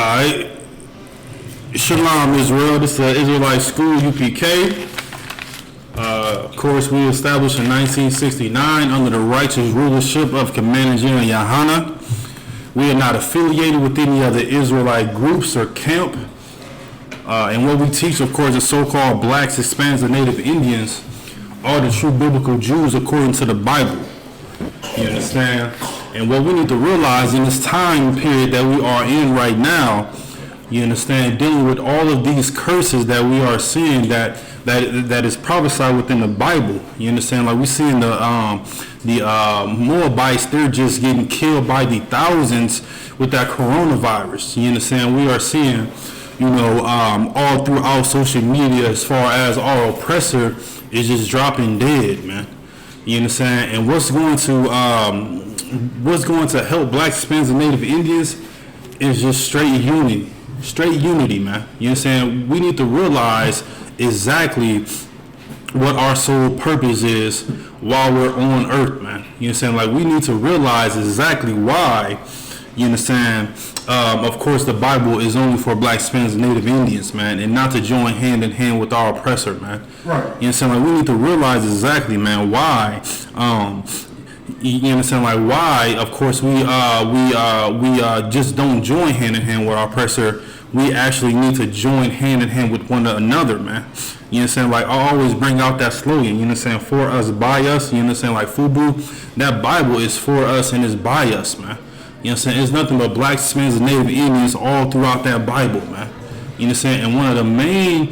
Alright. Shalom Israel. This is the Israelite School UPK. Of course, we established in 1969 under the righteous rulership of Commander General Yahana. We are not affiliated with any other Israelite groups or camp. And what we teach, of course, the so-called blacks, Hispanics, and Native Indians are the true biblical Jews according to the Bible. You understand? And what we need to realize in this time period that we are in right now, you understand, dealing with all of these curses that we are seeing that is prophesied within the Bible. You understand? Like we seeing the Moabites, they're just getting killed by the thousands with that coronavirus. You understand? We are seeing, all throughout social media as far as our oppressor is just dropping dead, man. You understand? And what's going to help blacks, Hispanics, and Native Indians is just straight unity, man. You understand? We need to realize exactly what our sole purpose is while we're on earth, man. You understand? Like, we need to realize exactly why, you understand, of course, the Bible is only for blacks, Hispanics, and Native Indians, man, and not to join hand in hand with our oppressor, man. Right. You understand? Like, we need to realize exactly, man, why, you understand, like, why, of course, we just don't join hand in hand with our oppressor. We actually need to join hand in hand with one another, man. You understand? Like, I always bring out that slogan, you understand, for us, by us, you understand, like FUBU, that Bible is for us and is by us, man. You know what I'm saying? It's nothing but blacks, Hispanics, and Native Indians all throughout that Bible, man. You know what I'm saying? And one of the main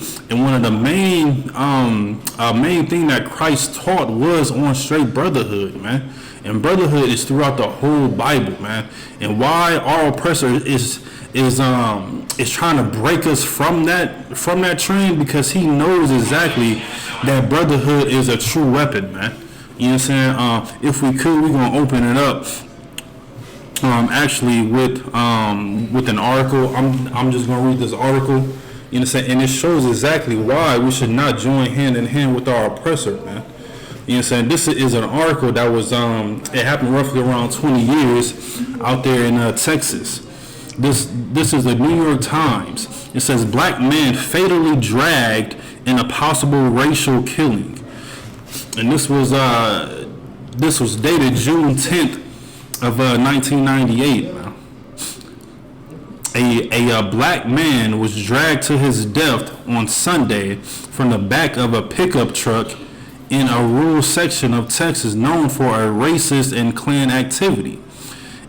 thing that Christ taught was on straight brotherhood, man. And brotherhood is throughout the whole Bible, man. And why our oppressor is trying to break us from that trend, because he knows exactly that brotherhood is a true weapon, man. You know what I'm saying? If we could, we're gonna open it up. Actually, with an article, I'm just gonna read this article. You know what I'm saying? And it shows exactly why we should not join hand in hand with our oppressor, man. You know what I'm saying? This is an article that was it happened roughly around 20 years out there in Texas. This is the New York Times. It says black man fatally dragged in a possible racial killing, and this was dated June 10th. Of 1998, a black man was dragged to his death on Sunday from the back of a pickup truck in a rural section of Texas known for a racist and Klan activity.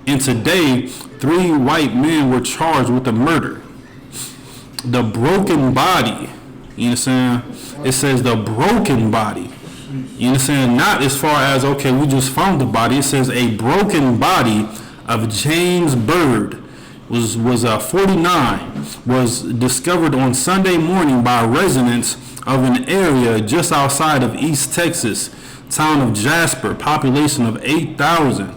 And today, 3 white men were charged with the murder. The broken body, you understand? It says the broken body. You understand? Not as far as, okay, we just found the body. It says a broken body of James Bird was 49, was discovered on Sunday morning by residents of an area just outside of East Texas, town of Jasper, population of 8,000.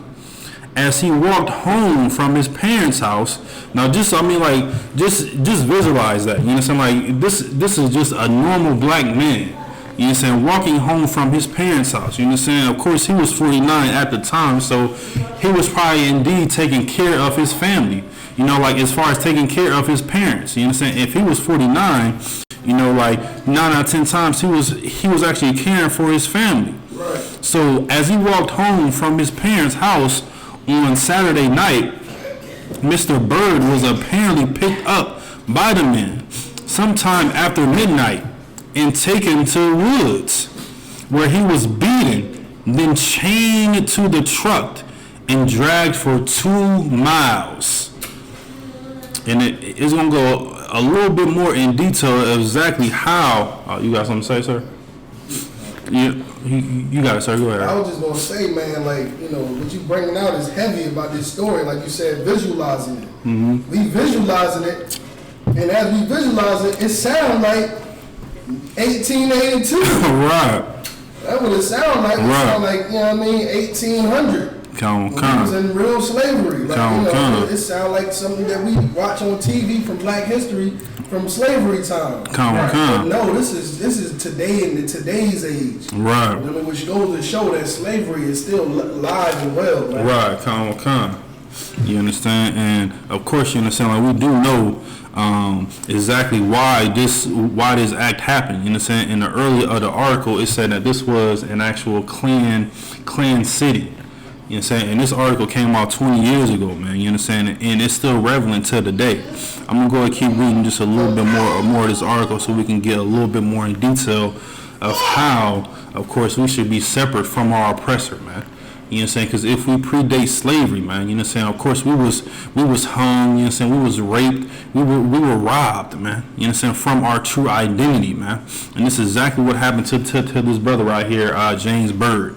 As he walked home from his parents' house. Now, just visualize that. You understand? Like, this is just a normal black man. You understand? Walking home from his parents' house. You understand? Of course, he was 49 at the time, so he was probably indeed taking care of his family. You know, like as far as taking care of his parents. You understand? If he was 49, you know, like 9 out of 10 times he was actually caring for his family. Right. So as he walked home from his parents' house on Saturday night, Mr. Bird was apparently picked up by the men sometime after midnight and taken to the woods, where he was beaten, then chained to the truck and dragged for 2 miles. And it's going to go a little bit more in detail of exactly how. You got something to say, sir? You got it, sir. Go ahead. I was just going to say, man, like, what you bringing out is heavy about this story. Like you said, visualizing it. Mm-hmm. We visualizing it, and as we visualize it, it sounds like 1882. Right. That's what it sounds like. It sounds like, 1800. It was in real slavery. Like, it sounds like something that we watch on TV from Black History from slavery time. But no, this is today in today's age. Right. Which goes to show that slavery is still alive and well. Right. You understand? And of course, you understand. Like we do know exactly why this act happened. You understand? In the early of the article, it said that this was an actual clan city. You understand? And this article came out 20 years ago, man. You understand? And it's still relevant to today. I'm gonna go and keep reading just a little bit more of this article so we can get a little bit more in detail of how, of course, we should be separate from our oppressor, man. You know what I'm saying? Because if we predate slavery, man, you know what I'm saying? Of course, we was hung. You know what I'm saying? We was raped. We were robbed, man. You know what I'm saying? From our true identity, man. And this is exactly what happened to this brother right here, James Byrd.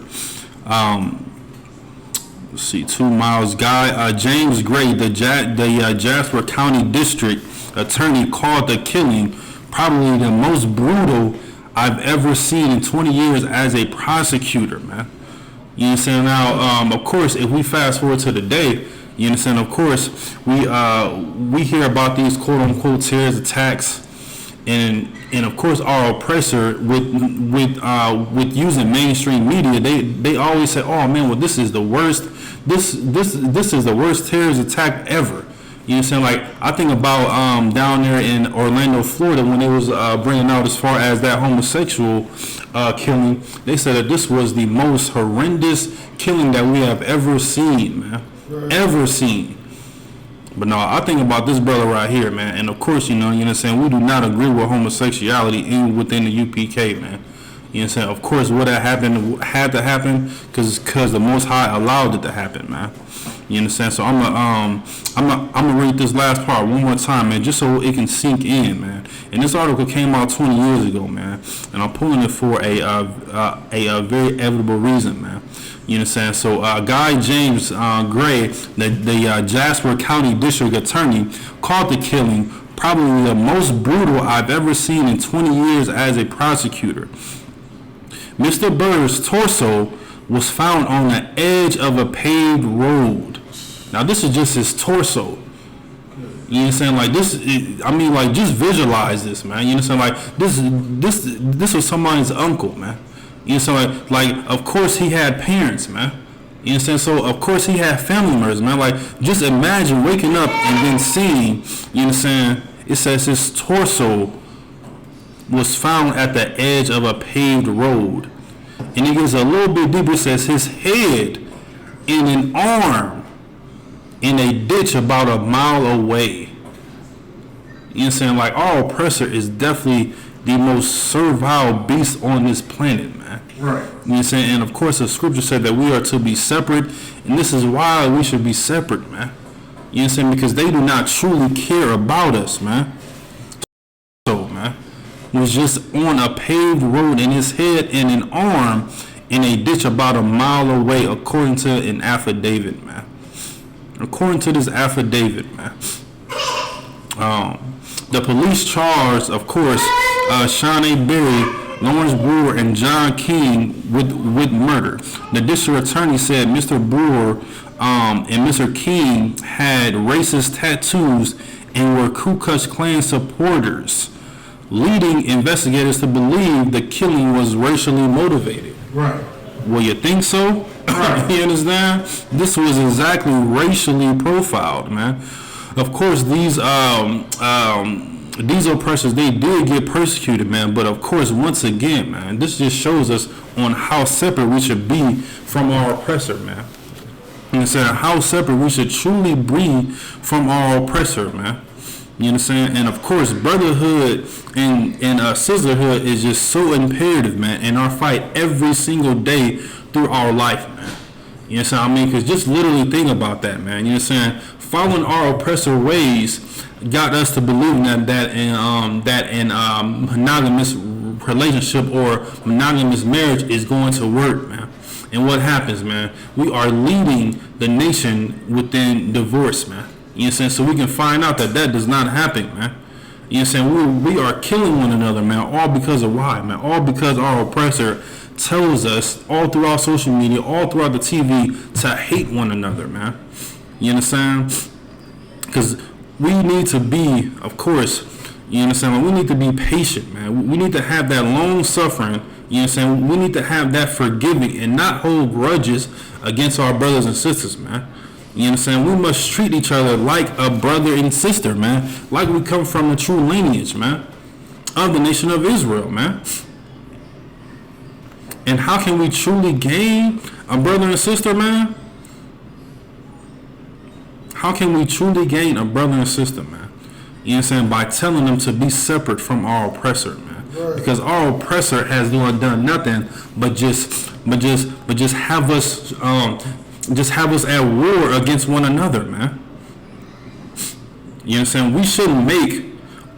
Let's see, 2 miles guy. James Gray, the Jasper County District Attorney, called the killing probably the most brutal I've ever seen in 20 years as a prosecutor, man. You understand? Now, of course, if we fast forward to today, you understand? Of course, we hear about these quote unquote terrorist attacks, and of course, our oppressor with using mainstream media, they always say, "Oh man, well this is the worst. This is the worst terrorist attack ever." You understand? Like I think about down there in Orlando, Florida, when they was bringing out as far as that homosexual killing, they said that this was the most horrendous killing that we have ever seen, man, ever seen. But no, I think about this brother right here, man, and of course, you know what I'm saying, we do not agree with homosexuality within the UPK, man. You know what I'm saying? Of course, what had to happen because the Most High allowed it to happen, man. You understand? So I'm gonna read this last part one more time, man, just so it can sink in, man. And this article came out 20 years ago, man, and I'm pulling it for a very inevitable reason, man. You understand? So Guy James Gray, the Jasper County District Attorney, called the killing probably the most brutal I've ever seen in 20 years as a prosecutor. Mr. Byrd's torso was found on the edge of a paved road. Now this is just his torso. You understand? Like this, I mean, like just visualize this, man. You understand? Like this was somebody's uncle, man. You understand? Like of course he had parents, man. You understand? So of course he had family members, man. Like just imagine waking up and then seeing. You understand? It says his torso was found at the edge of a paved road. And it gets a little bit deeper. It says his head and an arm in a ditch about a mile away. You know what I'm saying? Like our oppressor is definitely the most servile beast on this planet, man. Right. You know what I'm saying? And of course the scripture said that we are to be separate. And this is why we should be separate, man. You know what I'm saying? Because they do not truly care about us, man. So, man. Was just on a paved road and his head and an arm in a ditch about a mile away, according to an affidavit, man. According to this affidavit, man. The police charged, of course, Shawnee Berry, Lawrence Brewer, and John King with murder. The district attorney said Mr. Brewer and Mr. King had racist tattoos and were Ku Klux Klan supporters, leading investigators to believe the killing was racially motivated. Right. Well, you think so? Right. You understand? This was exactly racially profiled, man. Of course, these oppressors, they did get persecuted, man. But of course, once again, man, this just shows us on how separate we should be from our oppressor, man. You understand? How separate we should truly be from our oppressor, man. You understand? And of course, brotherhood and sisterhood is just so imperative, man, in our fight every single day through our life, man. You understand what I mean? Because just literally think about that, man. You understand? Following our oppressor ways got us to believe that monogamous relationship or monogamous marriage is going to work, man. And what happens, man? We are leading the nation within divorce, man. You know what I'm saying? So we can find out that does not happen, man. You know what I'm saying? We are killing one another, man, all because of why, man? All because our oppressor tells us all throughout social media, all throughout the TV to hate one another, man. You understand? Because we need to be, of course, you understand? We need to be patient, man. We need to have that long suffering. You understand? We need to have that forgiving and not hold grudges against our brothers and sisters, man. You know what I'm saying? We must treat each other like a brother and sister, man. Like we come from a true lineage, man, of the nation of Israel, man. And how can we truly gain a brother and sister, man? How can we truly gain a brother and sister, man? You know what I'm saying? By telling them to be separate from our oppressor, man. Right. Because our oppressor has done nothing but just have us at war against one another, man. You know what I'm saying? We shouldn't make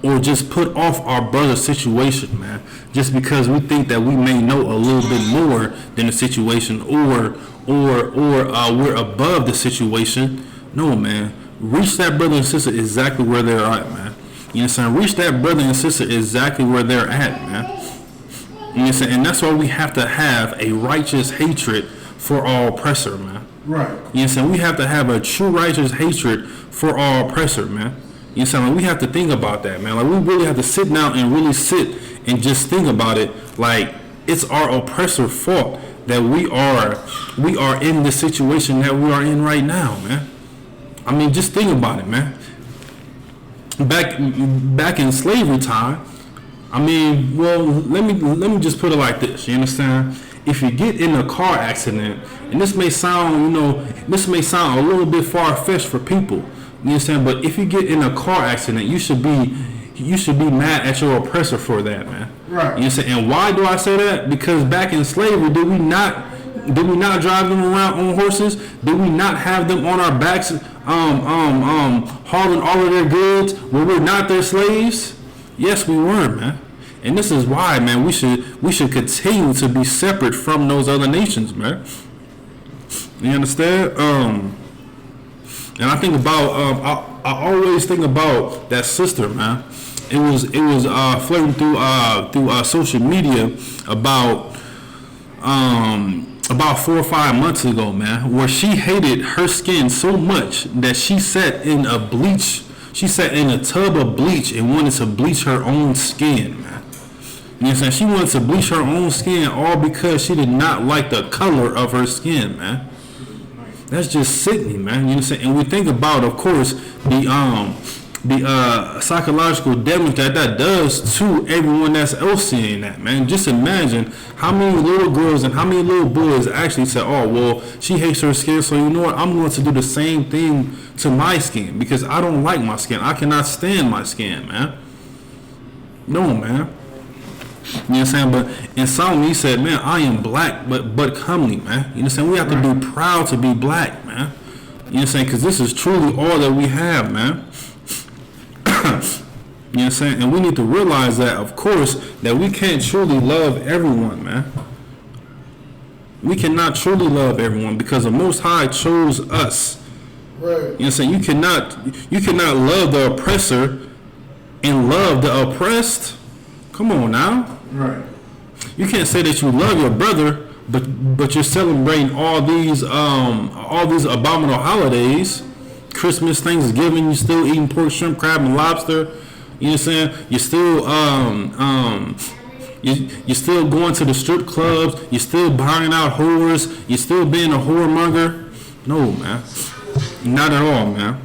or just put off our brother's situation, man, just because we think that we may know a little bit more than the situation, or we're above the situation. No, man. Reach that brother and sister exactly where they're at, man. You know what I'm saying? Reach that brother and sister exactly where they're at, man. You know what I'm saying? And that's why we have to have a righteous hatred for our oppressor, man. Right. You know what I'm saying? We have to have a true righteous hatred for our oppressor, man. You know what I'm saying? Like, we have to think about that, man. Like, we really have to sit down and really sit and just think about it. Like, it's our oppressor's fault that we are in the situation that we are in right now, man. I mean, just think about it, man. Back in slavery time, I mean, well, let me just put it like this. You understand? If you get in a car accident, and this may sound a little bit far-fetched for people, you understand? But if you get in a car accident, you should be mad at your oppressor for that, man. Right. You understand? And why do I say that? Because back in slavery, did we not drive them around on horses? Did we not have them on our backs, hauling all of their goods when we're not their slaves? Yes, we were, man. And this is why, man, we should continue to be separate from those other nations, man. You understand? And I think about, I always think about that sister, man. It was flirting through social media about 4 or 5 months ago, man, where she hated her skin so much that she sat in a tub of bleach and wanted to bleach her own skin, man. You know what I'm saying? She wanted to bleach her own skin all because she did not like the color of her skin, man. That's just sickening, man. You know what I'm saying? And we think about, of course, the psychological damage that does to everyone that's else seeing that, man. Just imagine how many little girls and how many little boys actually say, oh, well, she hates her skin, so you know what, I'm going to do the same thing to my skin because I don't like my skin. I cannot stand my skin, man. No, man. You know what I'm saying? But in Solomon, he said, man, I am black, but comely, man. You know what I'm saying? We have to be proud to be black, man. You know what I'm saying? Because this is truly all that we have, man. You know what I'm saying? And we need to realize that, of course, that we can't truly love everyone, man. We cannot truly love everyone because the Most High chose us. Right. You know what I'm saying? You cannot love the oppressor and love the oppressed. Come on now. Right. You can't say that you love your brother, but you're celebrating all these abominable holidays. Christmas, Thanksgiving, you're still eating pork, shrimp, crab, and lobster. You know what I'm saying? You're still you're still going to the strip clubs. You're still buying out whores. You're still being a whoremonger. No, man, not at all, man.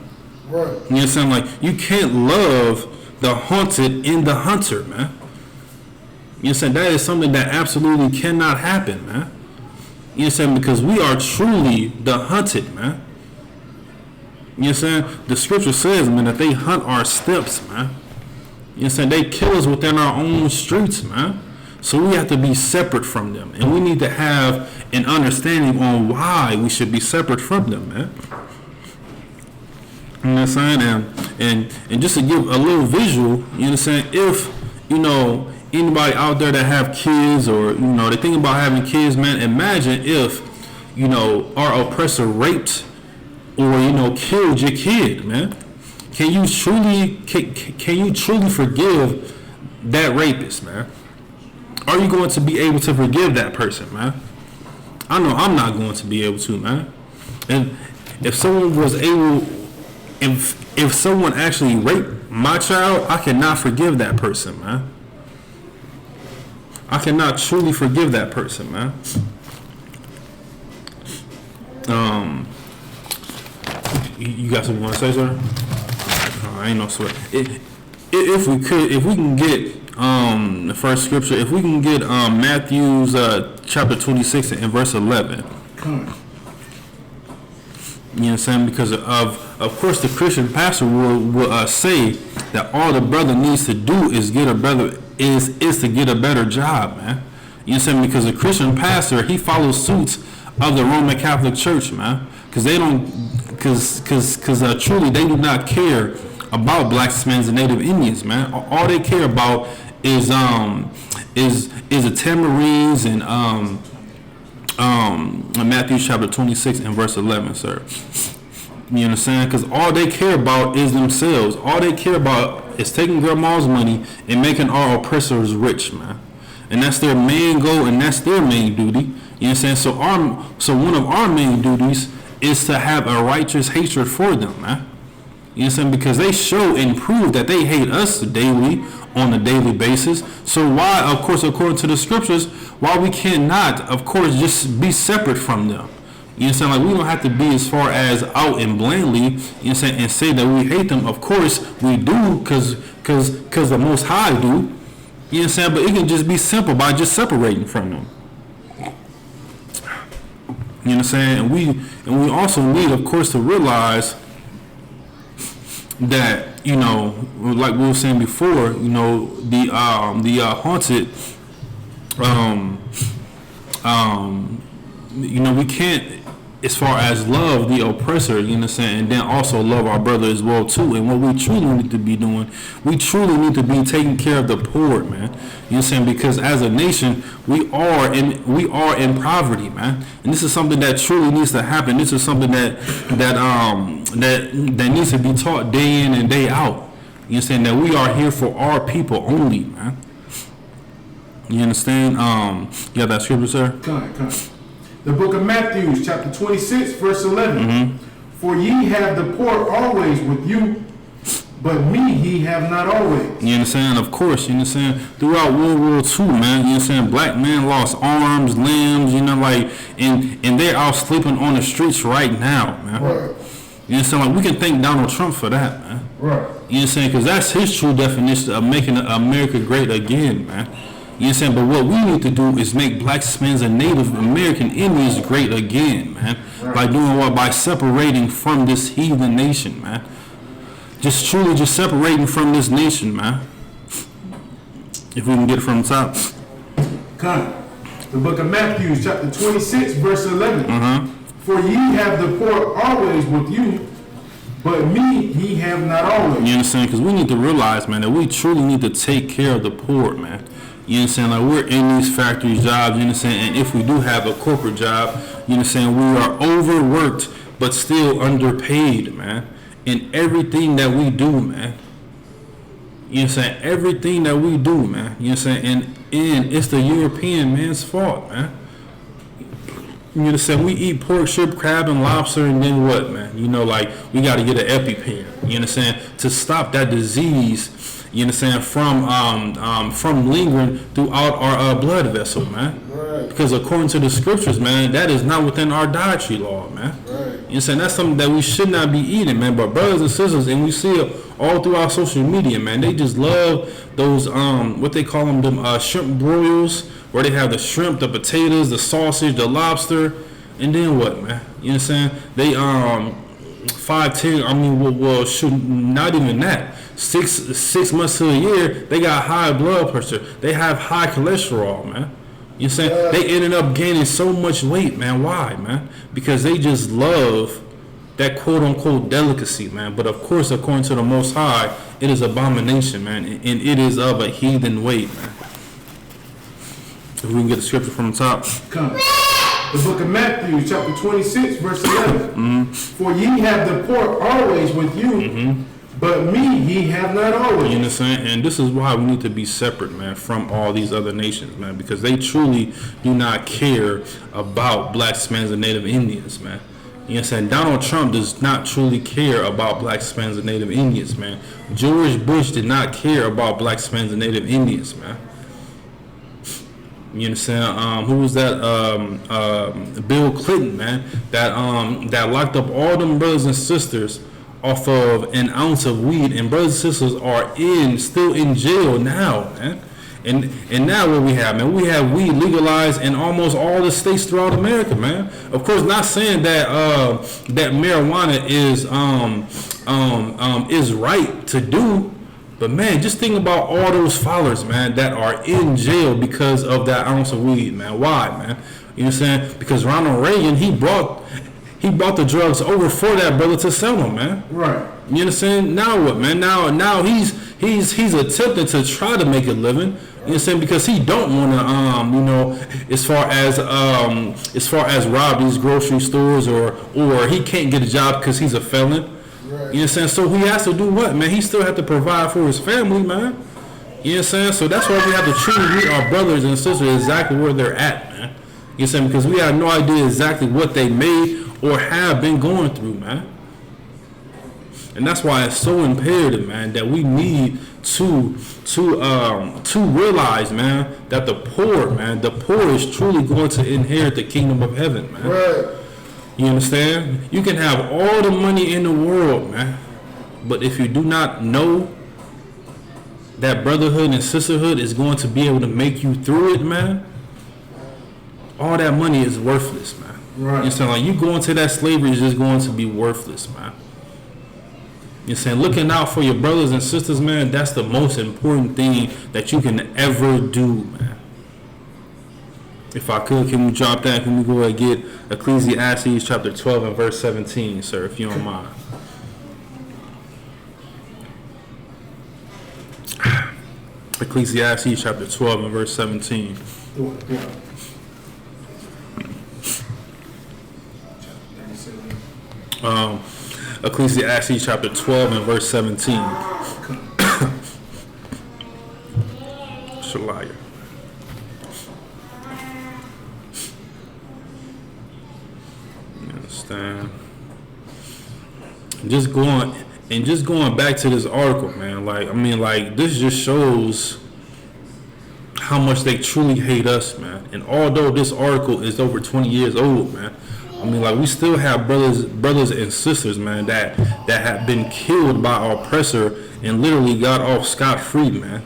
Right. You know what I'm saying? Like, you can't love the haunted in the hunter, man. You know what I'm saying? That is something that absolutely cannot happen, man. You know what I'm saying? Because we are truly the hunted, man. You know what I'm saying? The scripture says, man, that they hunt our steps, man. You know what I'm saying? They kill us within our own streets, man. So we have to be separate from them. And we need to have an understanding on why we should be separate from them, man. You know what I'm saying? And just to give a little visual, you know what I'm saying? If, you know, anybody out there that have kids or, you know, they think about having kids, man, imagine if, you know, our oppressor raped or, you know, killed your kid, man. Can you truly forgive that rapist, man? Are you going to be able to forgive that person, man? I know I'm not going to be able to, man. And if someone was able, if someone actually raped my child, I cannot forgive that person, man. I cannot truly forgive that person, man. You got something you want to say, sir? I ain't no sweat. If we can get the first scripture, if we can get Matthew's chapter 26 and verse 11. You know what I'm saying? Because of course the Christian pastor will say that all the brother needs to do is get a better to get a better job, man. You know what I'm saying? Because a Christian pastor, he follows suits of the Roman Catholic Church, man. Because they don't, because truly they do not care about blacks, Hispanics, and Native Indians, man. All they care about is the tamarines and Matthew chapter 26 and verse 11, sir. You understand? Because all they care about is themselves. All they care about is taking grandma's money and making our oppressors rich, man. And that's their main goal, and that's their main duty. You know what I'm saying? So one of our main duties is to have a righteous hatred for them, man. You know what I'm saying? Because they show and prove that they hate us daily, on a daily basis. So why, of course, according to the scriptures, why we cannot, of course, just be separate from them? You know what I'm saying? Like, we don't have to be as far as out and blatantly, you know what I'm saying, and say that we hate them. Of course, we do, because the Most High do. You know what I'm saying? But it can just be simple by just separating from them. You know what I'm saying? And we also need, of course, to realize that, you know, like we were saying before, you know, the haunted, you know, we can't, as far as love the oppressor, you know what I'm saying, and then also love our brother as well too. And what we truly need to be doing, we truly need to be taking care of the poor, man. You know what I'm saying? Because as a nation, we are in poverty, man. And this is something that truly needs to happen. This is something that needs to be taught day in and day out. You know what I'm saying? That we are here for our people only, man. You understand? You have that scripture, sir? Come. The book of Matthew, chapter 26, verse 11. Mm-hmm. For ye have the poor always with you, but me ye have not always. You understand? Of course, you understand? Throughout World War II, man, you understand? Black men lost arms, limbs, you know, like, and they're out sleeping on the streets right now, man. Right. You understand? Like, we can thank Donald Trump for that, man. Right. You understand? Because that's his true definition of making America great again, man. You understand? But what we need to do is make blacks, Hispanics, and Native American Indians great again, man. Right. By doing what? By separating from this heathen nation, man. Just truly separating from this nation, man. If we can get it from the top. Come. The book of Matthew, chapter 26, verse 11. Uh-huh. For ye have the poor always with you, but me ye have not always. You understand? Because we need to realize, man, that we truly need to take care of the poor, man. You understand? Like, we're in these factory jobs, you understand? And if we do have a corporate job, you understand, we are overworked, but still underpaid, man. In everything that we do, man. You understand? Everything that we do, man. You understand? And it's the European man's fault, man. You understand? We eat pork, shrimp, crab, and lobster, and then what, man? You know, like, we got to get an EpiPen. You understand? To stop that disease, you understand, from lingering throughout our blood vessel, man. Right. Because according to the scriptures, man, that is not within our dietary law, man. Right. You understand? That's something that we should not be eating, man. But brothers and sisters, and we see it all throughout social media, man, they just love those, what they call them shrimp broils, where they have the shrimp, the potatoes, the sausage, the lobster, and then what, man? You understand? They 5-10. I mean, well, shoot, not even that. 6 months to a year, they got high blood pressure. They have high cholesterol, man. You understand? Yeah. They ended up gaining so much weight, man. Why, man? Because they just love that quote unquote delicacy, man. But of course, according to the Most High, it is abomination, man, and it is of a heathen weight, man. If we can get the scripture from the top. Come. The book of Matthew, chapter 26, verse 11. Mm-hmm. For ye have the poor always with you, mm-hmm. but me ye have not always. You understand? And this is why we need to be separate, man, from all these other nations, man, because they truly do not care about blacks, Hispanics, and Native Indians, man. You understand? Donald Trump does not truly care about blacks, Hispanics, and Native Indians, man. George Bush did not care about blacks, Hispanics, and Native Indians, man. You understand? Who was that? Bill Clinton, man. That locked up all them brothers and sisters off of an ounce of weed, and brothers and sisters are still in jail now, man. And now what we have, man? We have weed legalized in almost all the states throughout America, man. Of course, not saying that that marijuana is right to do. But man, just think about all those followers, man, that are in jail because of that ounce of weed, man. Why, man? You know what I'm saying? Because Ronald Reagan, he brought the drugs over for that brother to sell them, man. Right. You understand? Now what, man? Now he's attempting to try to make a living. You know what I'm saying? Because he don't want to, as far as rob these grocery stores or he can't get a job because he's a felon. Right. You know what I'm saying? So he has to do what, man? He still have to provide for his family, man. You know what I'm saying? So that's why we have to treat our brothers and sisters exactly where they're at, man. You know what I'm saying? Because we have no idea exactly what they made or have been going through, man. And that's why it's so imperative, man, that we need to realize, man, that the poor is truly going to inherit the kingdom of heaven, man. Right. You understand? You can have all the money in the world, man, but if you do not know that brotherhood and sisterhood is going to be able to make you through it, man, all that money is worthless, man. Right. You understand? Like, you going to that slavery is just going to be worthless, man. You saying looking out for your brothers and sisters, man, that's the most important thing that you can ever do, man. If I could, can we drop that? Can we go ahead and get Ecclesiastes chapter 12 and verse 17, sir, if you don't mind? Ecclesiastes chapter 12 and verse 17. Ecclesiastes chapter 12 and verse 17. Shalaya. You understand? Just going back to this article, man. This just shows how much they truly hate us, man. And although this article is over 20 years old, man, we still have brothers and sisters, man, that have been killed by our oppressor and literally got off scot-free, man.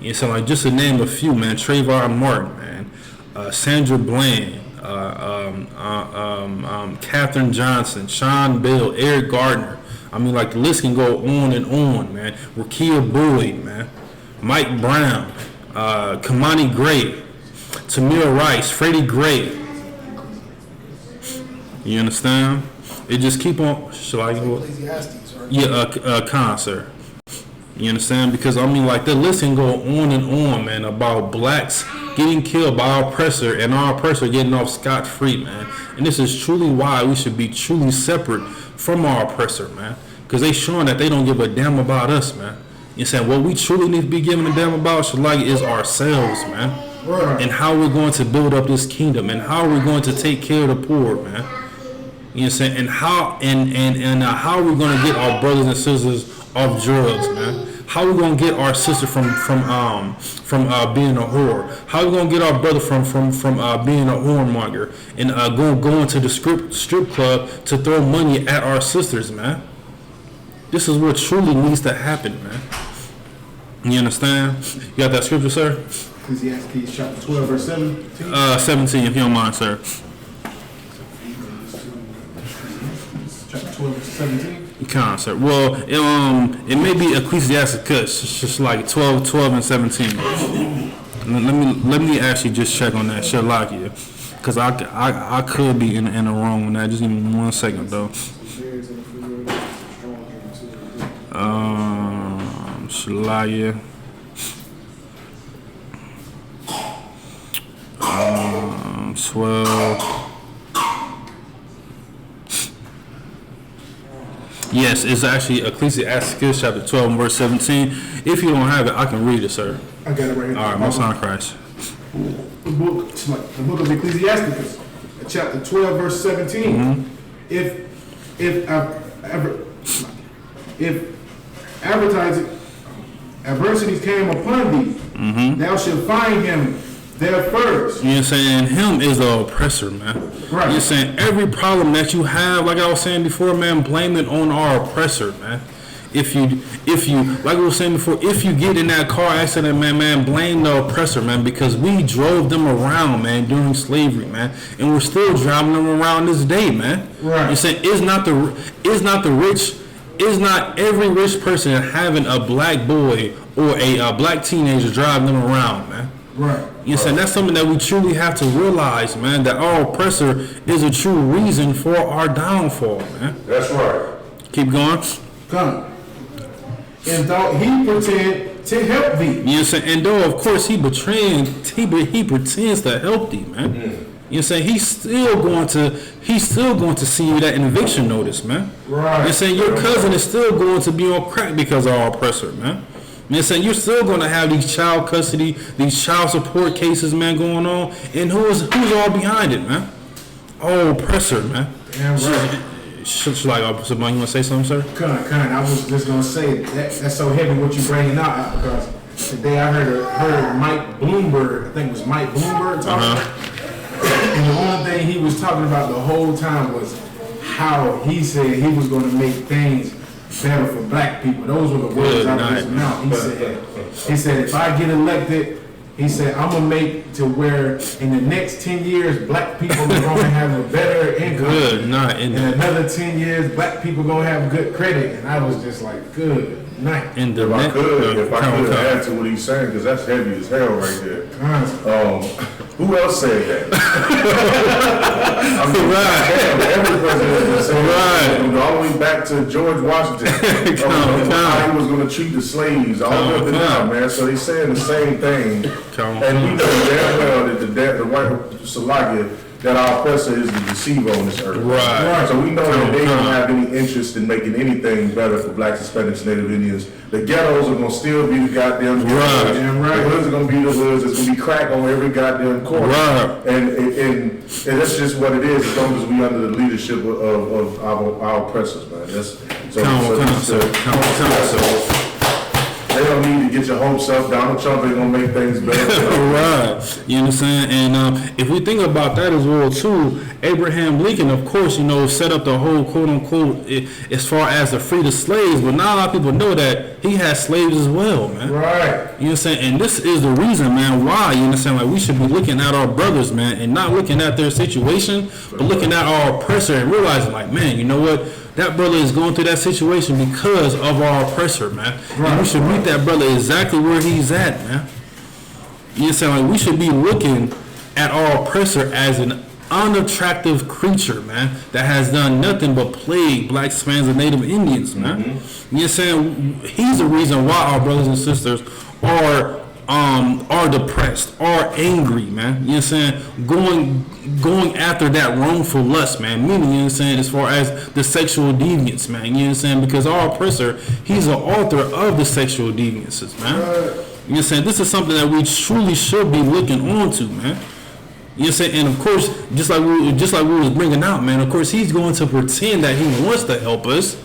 You know, just to name a few, man. Trayvon Martin, man. Sandra Bland, Katherine Johnson, Sean Bell, Eric Gardner. The list can go on and on, man. Rakia Boyd, man. Mike Brown, Kamani Gray, Tamir Rice, Freddie Gray. You understand? It just keep on. Shall I go? Ecclesiastes, right? Yeah, sir. You understand? Because the list can go on and on, man, about blacks getting killed by our oppressor and our oppressor getting off scot-free, man. And this is truly why we should be truly separate from our oppressor, man. Because they showing that they don't give a damn about us, man. You saying what we truly need to be giving a damn about, Shalagi, is ourselves, man. Right. And how we're going to build up this kingdom and how we're going to take care of the poor, man. You know what I'm saying? And how we're going to get our brothers and sisters off drugs, man. How we going to get our sister from being a whore? How we going to get our brother from being a whoremonger and going to the strip club to throw money at our sisters, man? This is what truly needs to happen, man. You understand? You got that scripture, sir? Ecclesiastes chapter 12, verse 17. 17, if you don't mind, sir. Chapter 12, verse 17. Sir. Well, it may be Ecclesiastes, it's just like 12 and 17. Let me actually just check on that, Shalakia, because I could be in the wrong on that. Just give me 1 second, though. Shalakia. 12. Yes, it's actually Ecclesiastes chapter 12 and verse 17. If you don't have it, I can read it, sir. I got it right here. All right, my son Christ. The book of Ecclesiastes, chapter 12, verse 17. Mm-hmm. If adversities came upon thee, mm-hmm. thou shalt find him They're first. You know what I'm saying? Him is the oppressor, man. Right. You know what I'm saying? Every problem that you have, like I was saying before, man, blame it on our oppressor, man. If you, like we were saying before, if you get in that car accident, man, blame the oppressor, man, because we drove them around, man, during slavery, man, and we're still driving them around this day, man. Right. You're saying it's not every rich person having a black boy or a black teenager driving them around, man. Right. You know what I'm saying? That's something that we truly have to realize, man, that our oppressor is a true reason for our downfall, man. That's right. Keep going. Come. And though he pretend to help thee. You know what I'm saying? And though, of course, he pretends to help thee, man. You know what I'm saying? He's still going to see you that eviction notice, man. Right. You know what I'm saying? Your cousin is still going to be on crack because of our oppressor, man. You know what I'm saying? You're still going to have these child custody, these child support cases, man, going on. And who's all behind it, man? Our oppressor, man. Damn right. Should I, Simone, you want to say something, sir? I was just going to say, that's so heavy what you bringing out, because today I heard Mike Bloomberg, I think it was Mike Bloomberg talking, and the only thing he was talking about the whole time was how he said he was going to make things better for black people. Those were the words out of his mouth. He said, if I get elected, he said, I'm going to make to where in the next 10 years, black people are going to have a better income. Good night. In another 10 years, black people are going to have good credit. And I was just like, good night. If I could add to what he's saying, because that's heavy as hell right there. Who else said that? I mean, damn, every president has said that. All the way back to George Washington. How he was going to treat the slaves all the way up and down, man. So they saying the same thing. And we know damn well that the white Salakia, that our oppressor is the deceiver on this earth. Right. So we know that they don't have any interest in making anything better for blacks, Hispanics, Native Indians. The ghettos are going to still be the goddamn ghettos. The hoods are going to be the hoods. There's going to be crack on every goddamn corner. Right. And that's just what it is as long as we under the leadership of our oppressors, man. They don't need to get your hopes up. Donald Trump ain't gonna make things better. Right. You understand? And if we think about that as well too, Abraham Lincoln, of course, set up the whole quote unquote as far as to free the slaves, but not a lot of people know that he had slaves as well, man. Right. You understand? And this is the reason, man, why, you understand, like we should be looking at our brothers, man, and not looking at their situation, but looking at our oppressor and realizing, like, man, you know what? That brother is going through that situation because of our oppressor, man. Right. And we should meet that brother exactly where he's at, man. You understand? Like we should be looking at our oppressor as an unattractive creature, man, that has done nothing but plague blacks, Hispanics, and Native Indians, man. Mm-hmm. You understand? He's the reason why our brothers and sisters are depressed, are angry, man. You know what I'm saying? Going after that wrongful lust, man. Meaning, you know what I'm saying, as far as the sexual deviance, man. You know what I'm saying? Because our oppressor, he's the author of the sexual deviances, man. You know what I'm saying? This is something that we truly should be looking on to, man. You know what I'm saying? And of course, just like we was bringing out, man, of course, he's going to pretend that he wants to help us.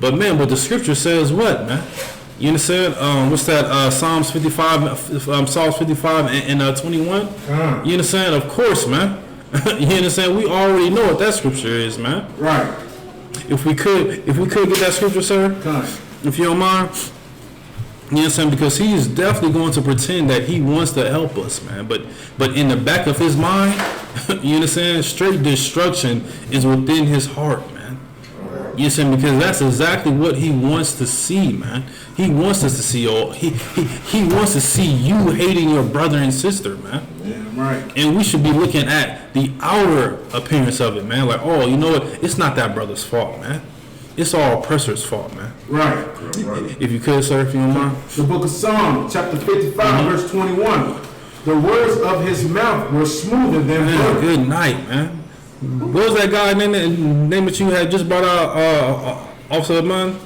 But man, but the scripture says what, man? You understand? What's that? Psalms 55 and 21. You understand? Of course, man. You understand? We already know what that scripture is, man. Right. If we could get that scripture, sir, if you don't mind. You understand? Because he's definitely going to pretend that he wants to help us, man. But in the back of his mind, you understand? Straight destruction is within his heart, man. You understand? Because that's exactly what he wants to see, man. He wants us to see he wants to see you hating your brother and sister, man. Yeah, right. And we should be looking at the outer appearance of it, man. Like, oh, you know what? It's not that brother's fault, man. It's our oppressor's fault, man. Right. If you could, sir, if you don't mind. The book of Psalms, chapter 55, verse 21. The words of his mouth were smoother than butter. Good night, man. What was that guy name that you had just brought out, Officer of mine?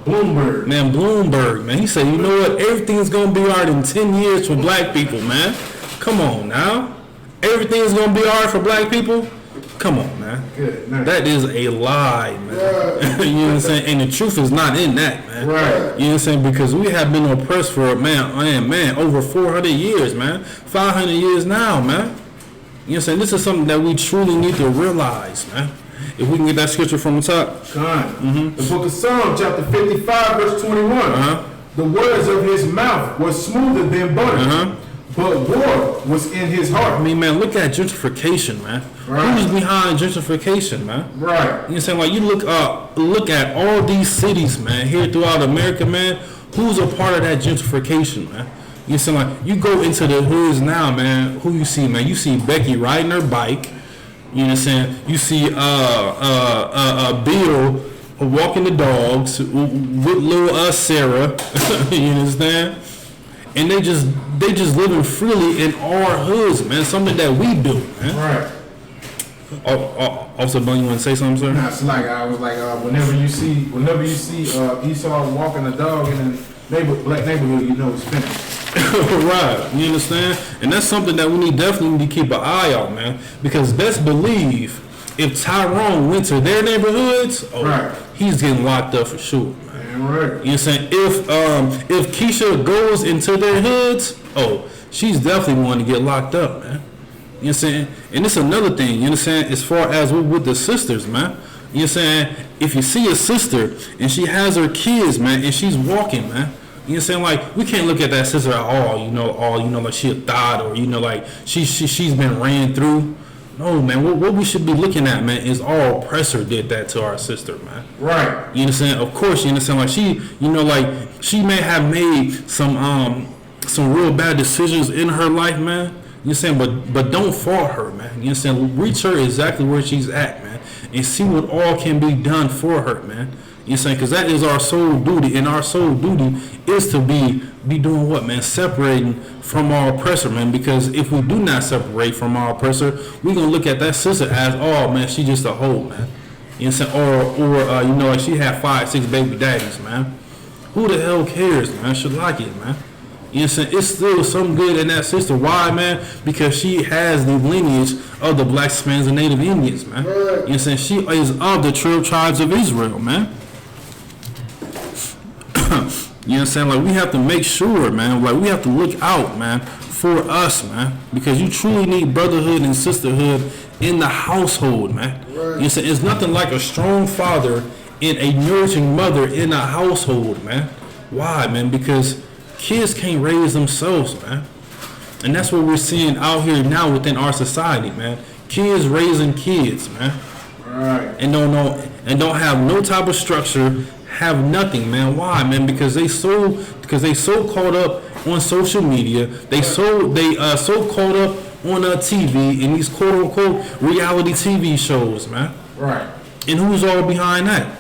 Bloomberg. Man, Bloomberg, man. He said, you know what? Everything's going to be all right in 10 years for black people, man. Come on now. Everything's going to be all right for black people? Come on, man. man. Good night. That is a lie, man. Right. You know what I'm saying? And the truth is not in that, man. Right. You know what I'm saying? Because we have been oppressed for, man, over 400 years, man. 500 years now, man. You know what I'm saying? This is something that we truly need to realize, man. If we can get that scripture from the top. The book of Psalms, chapter 55, verse 21. The words of his mouth were smoother than butter, but war was in his heart. I mean, man, look at gentrification, man. Right. Who's behind gentrification, man? Right. You know what I'm saying? Like, you look at all these cities, man, here throughout America, man. Who's a part of that gentrification, man? You know what I'm saying? Like, you go into the hoods now, man. Who you see, man? You see Becky riding her bike. You know what I'm saying? You see Bill walking the dogs with little Sarah. You understand? And they just living freely in our hoods, man. Something that we do, man. Right. Also, don't you want to say something, sir? Nah, it's like I was like, whenever you see Esau walking a dog in a black neighborhood, you know it's finished. Right, you understand? And that's something that we definitely need to keep an eye on, man. Because best believe, if Tyrone went to their neighborhoods, he's getting locked up for sure, man. Right. You know what I'm saying? If Keisha goes into their hoods, she's definitely going to get locked up, man. You know what I'm saying? And it's another thing, you know what I'm saying, as far as with the sisters, man. You know what I'm saying? If you see a sister and she has her kids, man, and she's walking, man. You know what I'm saying? Like, we can't look at that sister at all, like she a thought, or, like she's been ran through. No, man, what we should be looking at, man, is our oppressor did that to our sister, man. Right. You understand? Of course, you understand? Like, she may have made some real bad decisions in her life, man. You understand? But don't fault her, man. You understand? Reach her exactly where she's at, man, and see what all can be done for her, man. You know what I'm saying? Because that is our sole duty, and our sole duty is to be doing what, man? Separating from our oppressor, man. Because if we do not separate from our oppressor, we're going to look at that sister as, man, she just a hoe, man. You know what I'm saying? Or like she had 5-6 baby daddies, man. Who the hell cares, man? Should like it, man. You know what I'm saying? It's still some good in that sister. Why, man? Because she has the lineage of the Black Hispanics and Native Indians, man. You know what I'm saying? She is of the 12 tribes of Israel, man. You know what I'm saying? Like, we have to make sure, man. Like, we have to look out, man, for us, man. Because you truly need brotherhood and sisterhood in the household, man. You know what I'm saying? It's nothing like a strong father and a nourishing mother in a household, man. Why, man? Because kids can't raise themselves, man. And that's what we're seeing out here now within our society, man. Kids raising kids, man. Right. And don't have no type of structure. Have nothing, man. Why, man? Because they so caught up on social media. They so caught up on TV and these quote unquote reality TV shows, man. Right. And who's all behind that?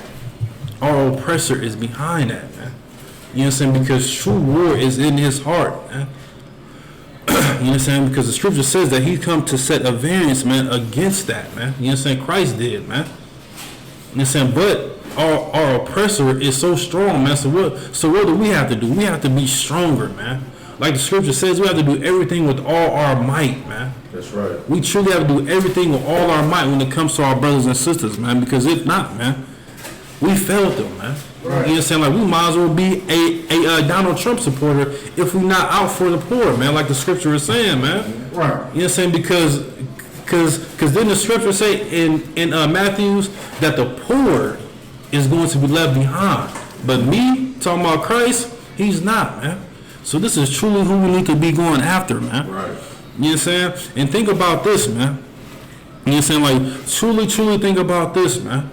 Our oppressor is behind that, man. You know what I'm saying? Because true war is in his heart, man. You know what I'm saying? Because the scripture says that he come to set a variance, man, against that, man. You know what I'm saying? Christ did, man. You know what I'm saying? But our oppressor is so strong, man. So what do we have to do? We have to be stronger, man. Like the scripture says, we have to do everything with all our might, man. That's right. We truly have to do everything with all our might when it comes to our brothers and sisters, man. Because if not, man, we failed them, man. Right. You know what I'm saying? Like, we might as well be a Donald Trump supporter if we're not out for the poor, man. Like the scripture is saying, man. Right. You know what I'm saying? Because then the scripture say in Matthews that the poor is going to be left behind. But me, talking about Christ, he's not, man. So this is truly who we need to be going after, man. Right. You know what I'm saying? And think about this, man. You know what I'm saying? Like, truly think about this, man.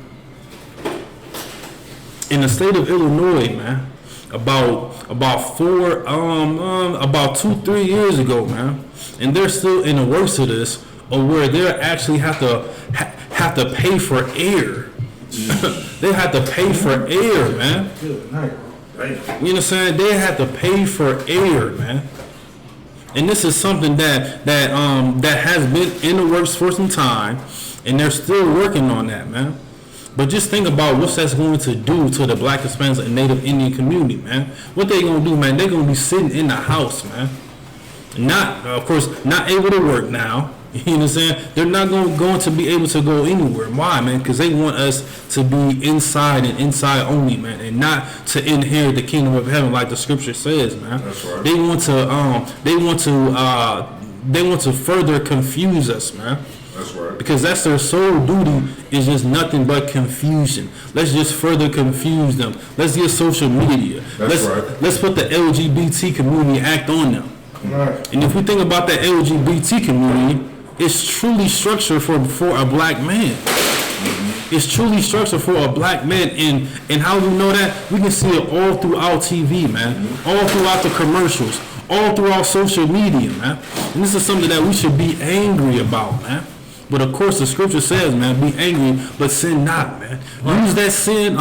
In the state of Illinois, man, about 2-3 years ago, man, and they're still in the works of this, or where they actually have to pay for air. They have to pay for air, man. Good night. You know what I'm saying? They have to pay for air, man. And this is something that has been in the works for some time, and they're still working on that, man. But just think about what that's going to do to the Black, Hispanic, and Native Indian community, man. What they gonna do, man? They're gonna be sitting in the house, man. Not, of course, not able to work now. You know what I'm saying? They're not going to be able to go anywhere. Why, man? Because they want us to be inside and inside only, man, and not to inherit the kingdom of heaven like the scripture says, man. That's right. They want to further confuse us, man. That's right. Because that's their sole duty, is just nothing but confusion. Let's just further confuse them. Let's get social media. Let's put the LGBT community act on them. Right. And if we think about that LGBT community, it's truly structured for a black man. It's truly structured for a black man. And how we know that? We can see it all throughout TV, man. All throughout the commercials. All throughout social media, man. And this is something that we should be angry about, man. But of course, the scripture says, man, be angry, but sin not, man. Use that sin,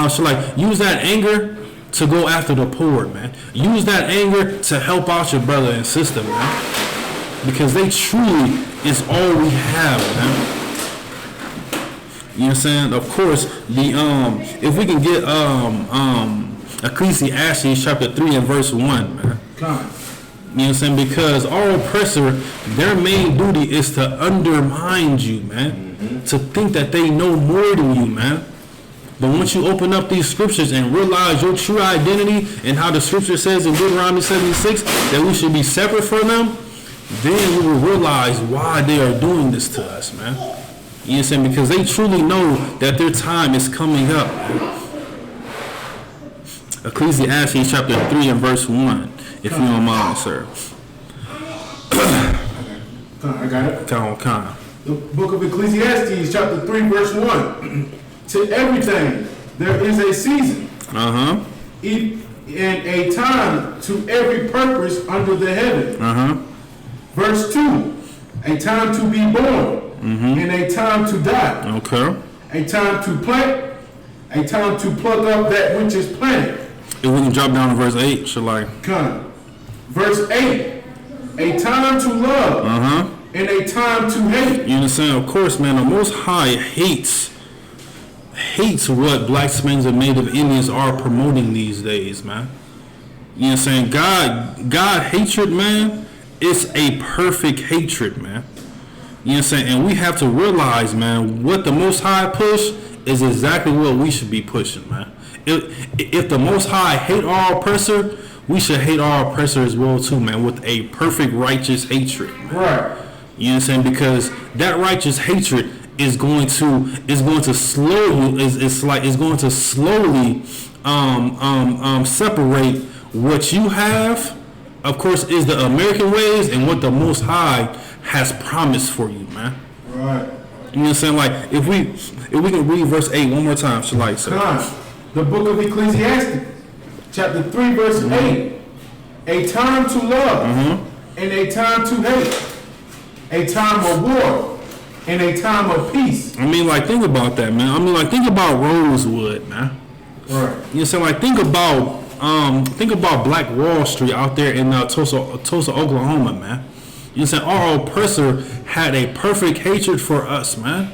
use that anger to go after the poor, man. Use that anger to help out your brother and sister, man. Because they truly is all we have, man. You know what I'm saying? Of course, if we can get Ecclesiastes chapter 3 and verse 1, man. You know what I'm saying? Because our oppressor, their main duty is to undermine you, man. To think that they know more than you, man. But once you open up these scriptures and realize your true identity and how the scripture says in Deuteronomy 76 that we should be separate from them, then we will realize why they are doing this to us, man. You know what I'm saying? Because they truly know that their time is coming up, man. Ecclesiastes chapter 3 and verse 1, if you don't mind, sir. I got it. Come on. The book of Ecclesiastes chapter 3 verse 1. To everything there is a season. And a time to every purpose under the heaven. Verse 2, a time to be born, and a time to die. Okay. A time to plant, a time to pluck up that which is planted. If we can drop down to verse 8, shall I? Come. Verse 8, a time to love, and a time to hate. You understand? Of course, man, the Most High hates what black men and Native Indians are promoting these days, man. You know what I'm saying? God hatred, man, it's a perfect hatred, man. You know what I'm saying? And we have to realize, man, what the Most High push is exactly what we should be pushing, man. If the Most High hate our oppressor, we should hate our oppressor as well too, man, with a perfect righteous hatred, man. Right. You know what I'm saying? Because that righteous hatred is going to slow you. It's going to slowly separate what you have, of course, is the American ways and what the Most High has promised for you, man. Right. You know what I'm saying? Like if we can read verse 8 one more time, shall I say? The book of Ecclesiastes, chapter 3, verse 8. A time to love and a time to hate. A time of war and a time of peace. I mean, like, think about that, man. I mean, like, think about Rosewood, man. Right. You know what I'm saying? Like, think about Black Wall Street out there in Tulsa, Oklahoma, man. You know what I'm saying? Our oppressor had a perfect hatred for us, man.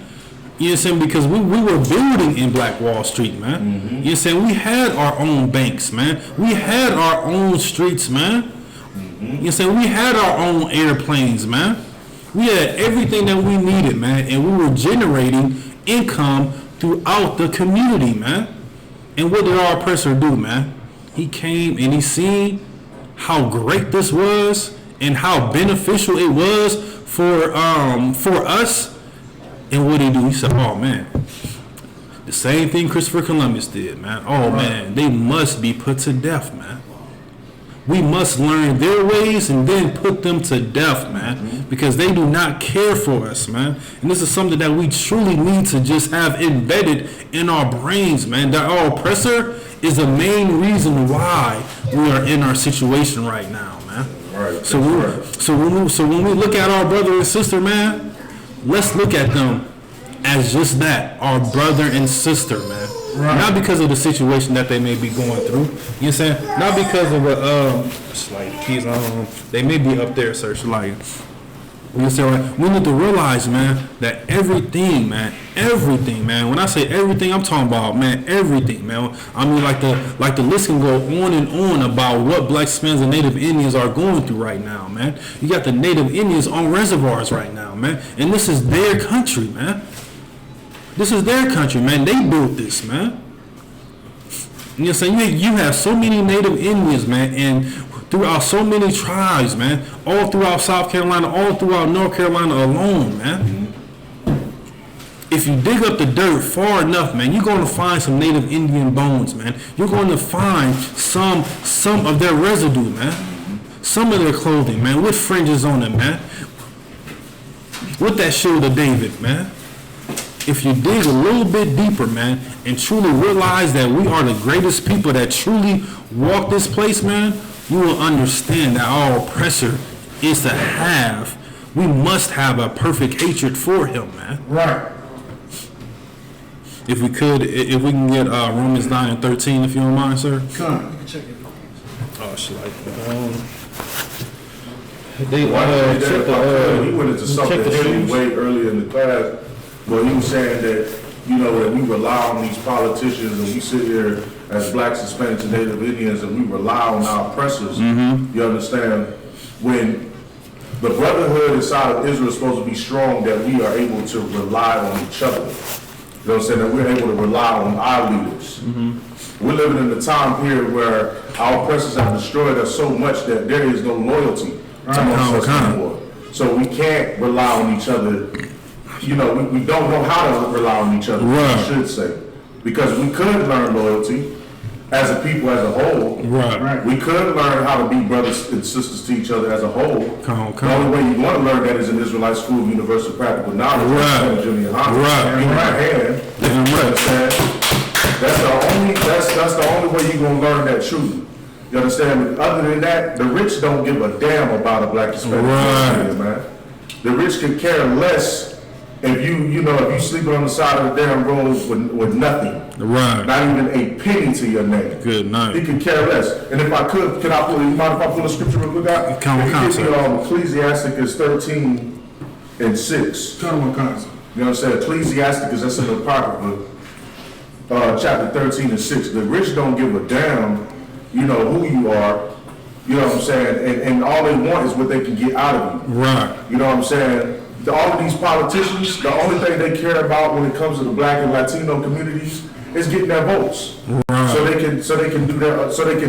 You know what I'm saying? Because we were building in Black Wall Street, man. You know what I'm saying? We had our own banks, man. We had our own streets, man. You know what I'm saying? We had our own airplanes, man. We had everything that we needed, man. And we were generating income throughout the community, man. And what did our oppressor do, man? He came and he seen how great this was and how beneficial it was for us. And what did he do? He said, oh, man, the same thing Christopher Columbus did, man. Oh, man, they must be put to death, man. We must learn their ways and then put them to death, man, because they do not care for us, man. And this is something that we truly need to just have embedded in our brains, man, that our oppressor is the main reason why we are in our situation right now, man. Right. So when we look at our brother and sister, man, let's look at them as just that, our brother and sister, man. Right. Not because of the situation that they may be going through. You know what I'm saying? Not because of they may be up there, sir. Like, We need to realize, man, that everything, man. When I say everything, I'm talking about, man, everything, man. I mean, like the list can go on and on about what Black Hispanics and Native Indians are going through right now, man. You got the Native Indians on reservoirs right now, man, and this is their country, man. This is their country, man. They built this, man. You know what I'm saying? You have so many Native Indians, man, and throughout so many tribes, man, all throughout South Carolina, all throughout North Carolina alone, man. If you dig up the dirt far enough, man, you're going to find some Native Indian bones, man. You're going to find some of their residue, man. Some of their clothing, man, with fringes on them, man. With that shield of David, man. If you dig a little bit deeper, man, and truly realize that we are the greatest people that truly walk this place, man, you will understand that our oppressor is we must have a perfect hatred for him, man. Right. If we can get Romans 9:13, if you don't mind, sir. Come on. You can check it. Oh, shit, like he went into something way earlier in the class where he was saying that, that we rely on these politicians and we sit here as Blacks, Hispanics, and Native Indians and we rely on our oppressors. Mm-hmm. You understand? When the brotherhood inside of Israel is supposed to be strong, that we are able to rely on each other. You know what I'm saying? That we're able to rely on our leaders. Mm-hmm. We're living in a time period where our oppressors have destroyed us so much that there is no loyalty amongst us anymore. So we can't rely on each other. We don't know how to rely on each other, I should say. Because we could learn loyalty as a people as a whole. Right. We could learn how to be brothers and sisters to each other as a whole. The only way you want to learn that is in Israelite School of Universal Practical Knowledge. Right. Junior high. Right. That's the only way you're gonna learn that truth. You understand? Other than that, the rich don't give a damn about a Black Hispanic man. The rich could care less if you sleeping on the side of the damn road with nothing. Right. Not even a penny to your name. Good night. He could care less. And if I could, you mind if I pull a scripture real quick? Ecclesiasticus 13:6. Come on, concept. You know what I'm saying? Ecclesiasticus, that's in the Apocrypha, chapter 13:6. The rich don't give a damn, who you are. You know what I'm saying? And all they want is what they can get out of you. Right. You know what I'm saying? All of these politicians, the only thing they care about when it comes to the Black and Latino communities is getting their votes. Right. So they can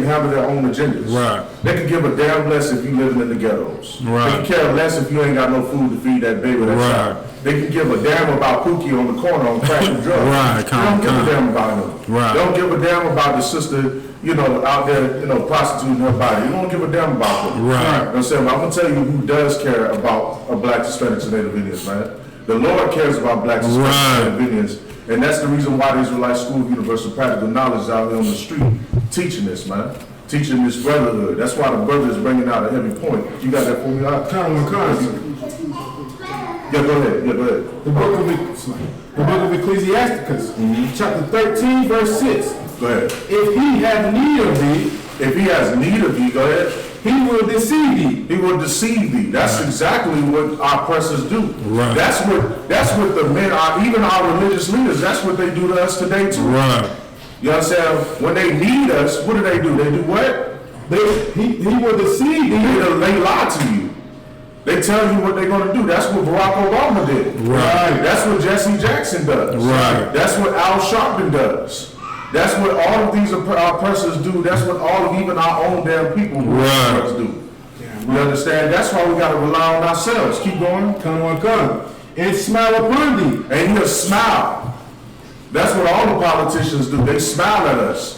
have their own agendas. Right. They can give a damn less if you living in the ghettos. Right. They can care less if you ain't got no food to feed that baby that's right. They can give a damn about Pookie on the corner on crack and drugs. Right. They don't give a damn about him. Right. They don't give a damn about the sister, out there, prostituting her body. You don't give a damn about them. Right. You know what I'm saying? But I'm gonna tell you who does care about Black Hispanics and Native Indians, man. The Lord cares about Black Hispanics and Native Indians. And that's the reason why the Israelite School of Universal Practical Knowledge is out here on the street teaching this, man. Teaching this brotherhood. That's why the brother is bringing out a heavy point. You got that for me? Yeah, go ahead. The book of Ecclesiasticus, chapter 13, verse 6. Go ahead. If he have need of thee, go ahead. He will deceive thee. He will deceive thee. That's exactly what our oppressors do. Right. That's what the men are, even our religious leaders, that's what they do to us today too. Right. You understand? When they need us, what do? They do what? He will deceive thee. They lie to you. They tell you what they're going to do. That's what Barack Obama did. Right. That's what Jesse Jackson does. Right. That's what Al Sharpton does. That's what all of these oppressors do. That's what all of even our own damn people do. Yeah, you understand? That's why we got to rely on ourselves. Keep going. Come. And smile upon thee. And he'll smile. That's what all the politicians do. They smile at us.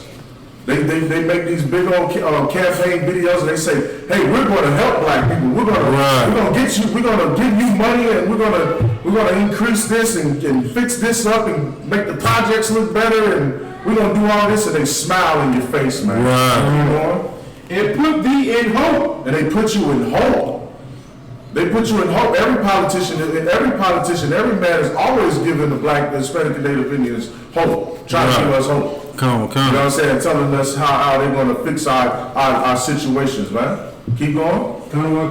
They make these big old campaign videos and they say, hey, we're going to help Black people. We're going to get you. We're going to give you money and we're going to increase this and fix this up and make the projects look better and we're going to do all this, and they smile in your face, man. Right. And put thee in hope. And they put you in hope. They put you in hope. Every politician, every man is always giving the Black, the Hispanic, and Native Indians hope. Trying to give us hope. Come. You know what I'm saying? Telling us how they're going to fix our situations, man. Keep going. Come.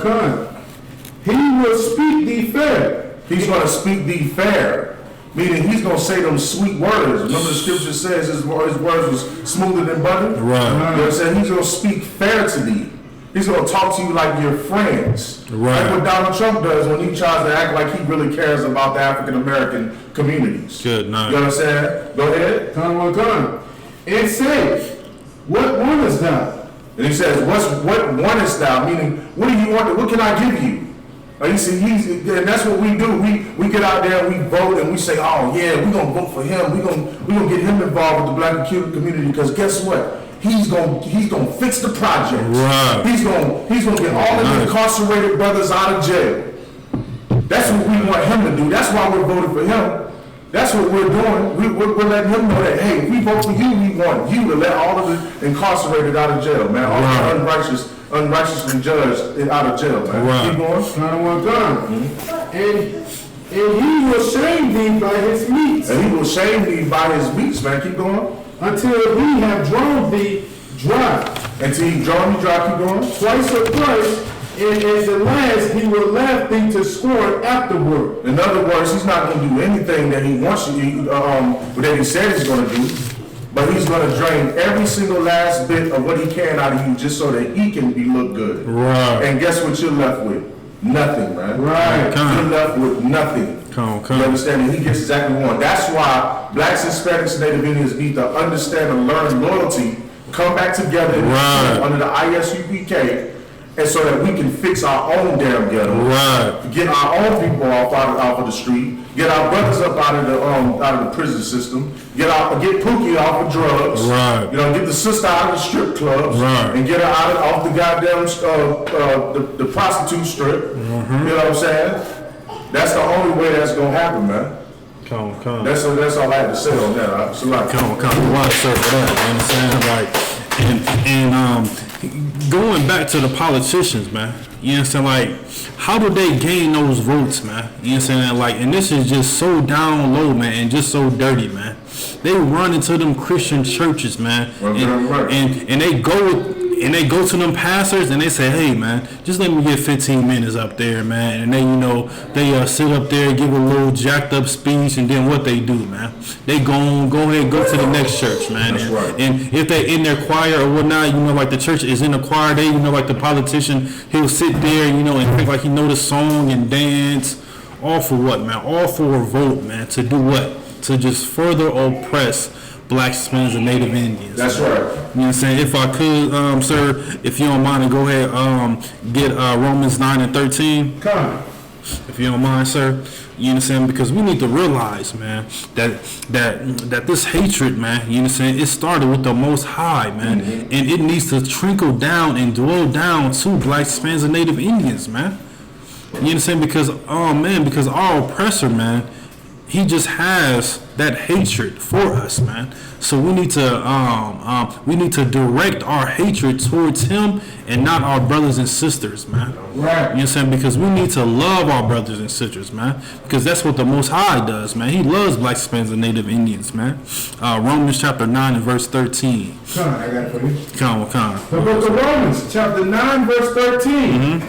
He will speak thee fair. He's going to speak thee fair. Meaning he's going to say them sweet words. Remember the scripture says his words was smoother than butter? Right. You know what I'm saying? He's going to speak fair to thee. He's going to talk to you like your friends. Right. Like what Donald Trump does when he tries to act like he really cares about the African American communities. Good night. You understand? Go ahead. Come. And say, what wantest thou? And he says, what wantest thou? Meaning, what do you want? What can I give you? You see, and that's what we do. We get out there, we vote, and we say, oh yeah, we're gonna vote for him. We're gonna get him involved with the black and Cuban community because guess what? He's gonna fix the project. Right. He's gonna get all of the incarcerated brothers out of jail. That's what we want him to do. That's why we're voting for him. That's what we're doing. We're letting him know that, hey, if we vote for you, we want you to let all of the incarcerated out of jail, man. All the unrighteously judged out of jail, man. Right. Keep going. And he will shame thee by his meats. And he will shame thee by his meats, man. Keep going. Until he have drawn thee dry. Until he drawn you dry. Keep going. Twice or thrice. And at the last, he will laugh thee to scorn afterward. In other words, he's not going to do anything that he wants you, that he said he's going to do, but he's going to drain every single last bit of what he can out of you just so that he can look good. Right. And guess what you're left with? Nothing, man. Right. You're left with nothing. Come. You understand? And he gets exactly what he wants. That's why blacks, Hispanics, and Native Indians need to understand and learn loyalty, come back together under the ISUPK, and so that we can fix our own damn ghetto, get our own people off of the street, get our brothers up out of the prison system, get Pookie off of drugs, you know, get the sister out of the strip clubs, and get her off the goddamn the prostitute strip. You know what I'm saying? That's the only way that's gonna happen, man. Come. That's all I had to say on that. So like, come. Why, sir, for that? You understand? Like, and going back to the politicians, man. You understand? Like, how do they gain those votes, man? You understand? Like, and this is just so down low, man, and just so dirty, man. They run into them Christian churches, man, and they go to them pastors and they say, hey, man, just let me get 15 minutes up there, man. And then, you know, they sit up there, give a little jacked up speech, and then what they do, man, they go ahead, go to the next church, man. And if they in their choir or whatnot, you know, like the church is in the choir, they, you know, like the politician, he'll sit there, you know, and think like he know the song and dance. All for what, man? All for a vote, man. To do what? To just further oppress Black, Hispanics, and Native Indians. That's right. You know what I'm saying? If I could, sir, if you don't mind, to go ahead, get Romans 9 and 13. Come. If you don't mind, sir. You understand? Because we need to realize, man, that this hatred, man, you understand, it started with the Most High, man, and it needs to trickle down and dwell down to Black, Hispanics, and Native Indians, man. You understand? Because, because our oppressor, man, he just has that hatred for us, man. So we need to direct our hatred towards him and not our brothers and sisters, man. Right. You know what I'm saying? Because we need to love our brothers and sisters, man. Because that's what the Most High does, man. He loves Black, Hispanics, and Native Indians, man. Romans chapter 9 and verse 13. Come, I got it for you. Come. The book of Romans, chapter 9, verse 13.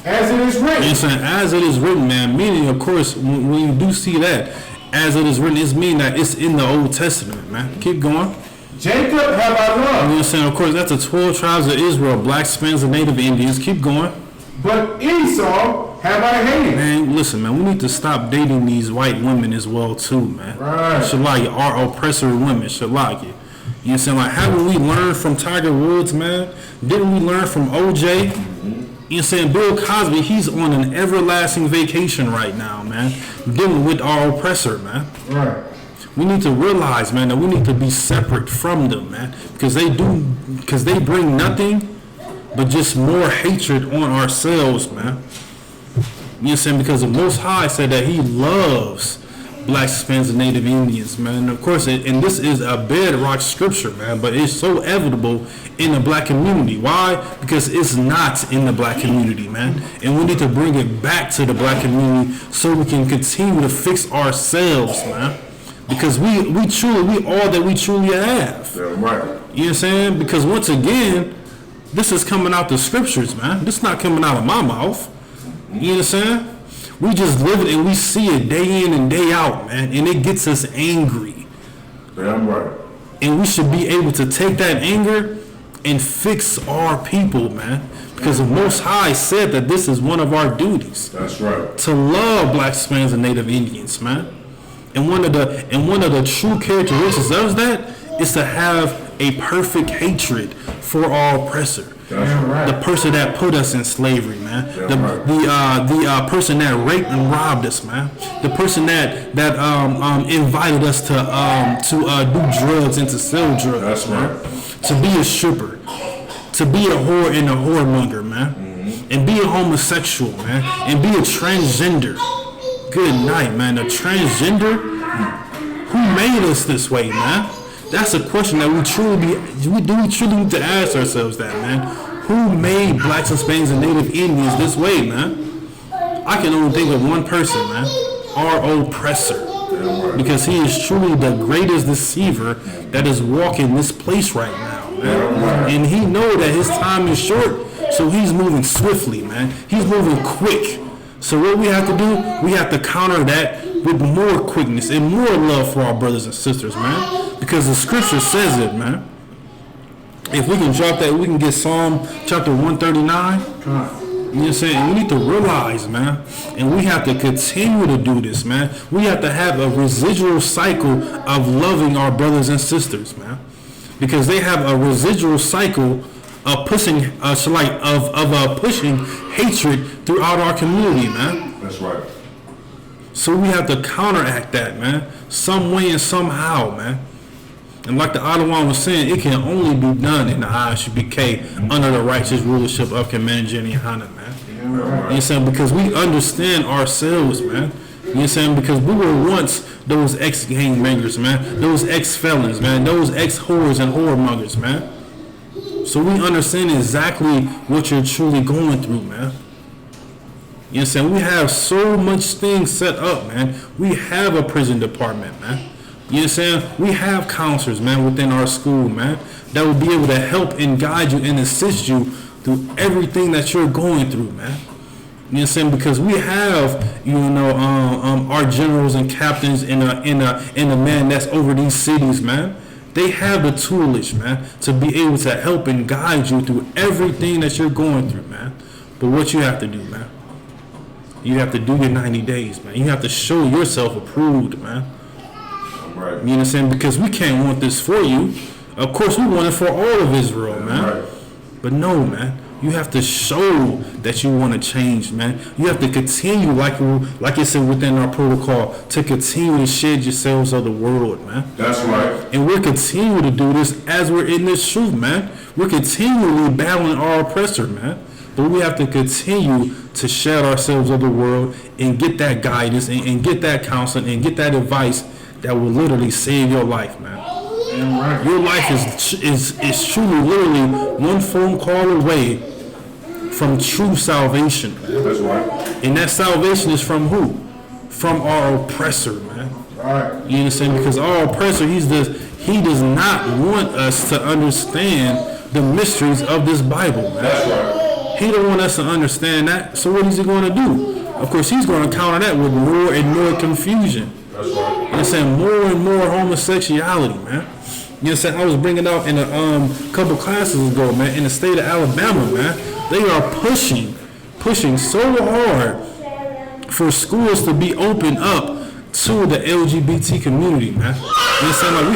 As it is written. You know, as it is written, man. Meaning, of course, when you do see that, as it is written, it's meaning that it's in the Old Testament, man. Keep going. Jacob have I loved. You know what I'm saying? Of course, that's the 12 tribes of Israel, Black, Hispanics, and Native Indians. Keep going. But Esau have I hated. Man, listen, man, we need to stop dating these white women as well, too, man. Right. Shalagi, our oppressor women, Shalagi. You know what I'm saying? Like, haven't we learned from Tiger Woods, man? Didn't we learn from OJ? You know what I'm saying? Bill Cosby, he's on an everlasting vacation right now, man. Dealing with our oppressor, man. Right. We need to realize, man, that we need to be separate from them, man. Because they bring nothing but just more hatred on ourselves, man. You know what I'm saying? Because the Most High said that he loves Black, Hispanics, and Native Indians, man. And of course, and this is a bedrock scripture, man, but it's so evident in the Black community. Why? Because it's not in the Black community, man. And we need to bring it back to the Black community so we can continue to fix ourselves, man. Because we all that we truly have. Yeah, right. You know what I'm saying? Because once again, this is coming out the scriptures, man. This is not coming out of my mouth. You know You understand? We just live it and we see it day in and day out, man, and it gets us angry. Damn right. And we should be able to take that anger and fix our people, man. Because the Most High said that this is one of our duties. That's right. To love blacks, Hispanics, and Native Indians, man. And one of the true characteristics of that is to have a perfect hatred for our oppressor. Right. The person that put us in slavery, man. The person that raped and robbed us, man. The person that invited us to do drugs and to sell drugs. That's right. To be a stripper, to be a whore and a whoremonger, man. And be a homosexual, man. And be a transgender. Good night, man. A transgender? Who made us this way, man? That's a question that we truly need to ask ourselves that, man. Who made blacks, Hispanics, and Native Indians this way, man? I can only think of one person, man. Our oppressor. Because he is truly the greatest deceiver that is walking this place right now, man. And he knows that his time is short, so he's moving swiftly, man. He's moving quick. So what we have to do, we have to counter that with more quickness and more love for our brothers and sisters, man. Because the scripture says it, man. If we can drop that, we can get Psalm chapter 139. You know what I'm saying? We need to realize, man, and we have to continue to do this, man. We have to have a residual cycle of loving our brothers and sisters, man. Because they have a residual cycle of pushing pushing hatred throughout our community, man. That's right. So we have to counteract that, man, some way and somehow, man. And like the Ottawa was saying, it can only be done in the ISUPK under the righteous rulership of Commander Jenny Hanna, man. You know what I'm saying? Because we understand ourselves, man. You know what I'm saying? Because we were once those ex-gang members, man. Those ex-felons, man. Those ex-whores and whoremongers, man. So we understand exactly what you're truly going through, man. You know what I'm saying? We have so much things set up, man. We have a prison department, man. You know what I'm saying? We have counselors, man, within our school, man, that will be able to help and guide you and assist you through everything that you're going through, man. You know what I'm saying? Because we have, our generals and captains and the man that's over these cities, man. They have the toolage, man, to be able to help and guide you through everything that you're going through, man. But what you have to do, man, you have to do your 90 days, man. You have to show yourself approved, man. Right. You know what I'm saying? Because we can't want this for you. Of course, we want it for all of Israel, man. Right. But no, man. You have to show that you want to change, man. You have to continue, like it said within our protocol, to continue to shed yourselves of the world, man. That's right. And we're continuing to do this as we're in this truth, man. We're continually battling our oppressor, man. But we have to continue to shed ourselves of the world and get that guidance and get that counseling and get that advice that will literally save your life, man. Right. Your life is truly, literally one phone call away from true salvation, man. That's right. And that salvation is from who? From our oppressor, man. Right. You understand? Because our oppressor, he does not want us to understand the mysteries of this Bible, man. That's right. He don't want us to understand that. So what is he going to do? Of course, he's going to counter that with more and more confusion. That's right. You know what I'm saying? More and more homosexuality, man. You know what I'm saying? I was bringing out in a couple classes ago, man, in the state of Alabama, man, they are pushing so hard for schools to be opened up to the LGBT community, man. You know what I'm saying? Like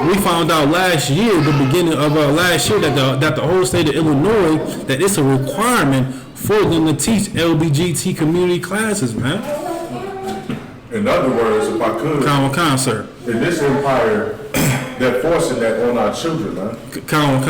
we found out last year, the beginning of last year, that the whole state of Illinois, that it's a requirement for them to teach LGBT community classes, man. In other words, if I could, Con, sir. in this empire, they're forcing that on our children, man. Con.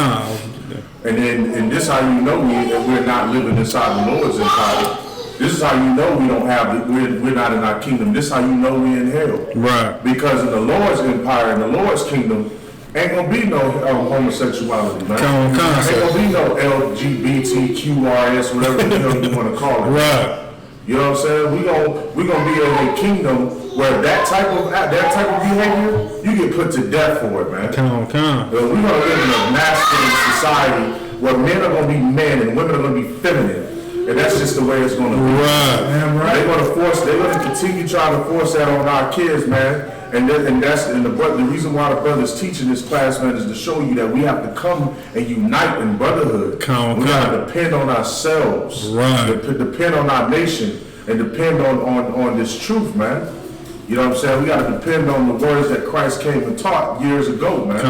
And this how you know we're not living inside the Lord's empire. This is how you know we don't have we're not in our kingdom. This is how you know we're in hell. Right. Because in the Lord's empire, in the Lord's kingdom, ain't gonna be no homosexuality, man. Con, ain't sir. gonna be no LGBTQRS, whatever the hell you want to call it. Right. You know what I'm saying? We gonna be in a kingdom where that type of behavior, you get put to death for it, man. Con. We're gonna live in a masculine society where men are gonna be men and women are gonna be feminine. And that's just the way it's going to be. Right. They're going to continue trying to force that on our kids, man. And the reason why the brothers teaching this class, man, is to show you that we have to come and unite in brotherhood. We got to depend on ourselves. Right. Depend on our nation and depend on this truth, man. You know what I'm saying? We got to depend on the words that Christ came and taught years ago, man.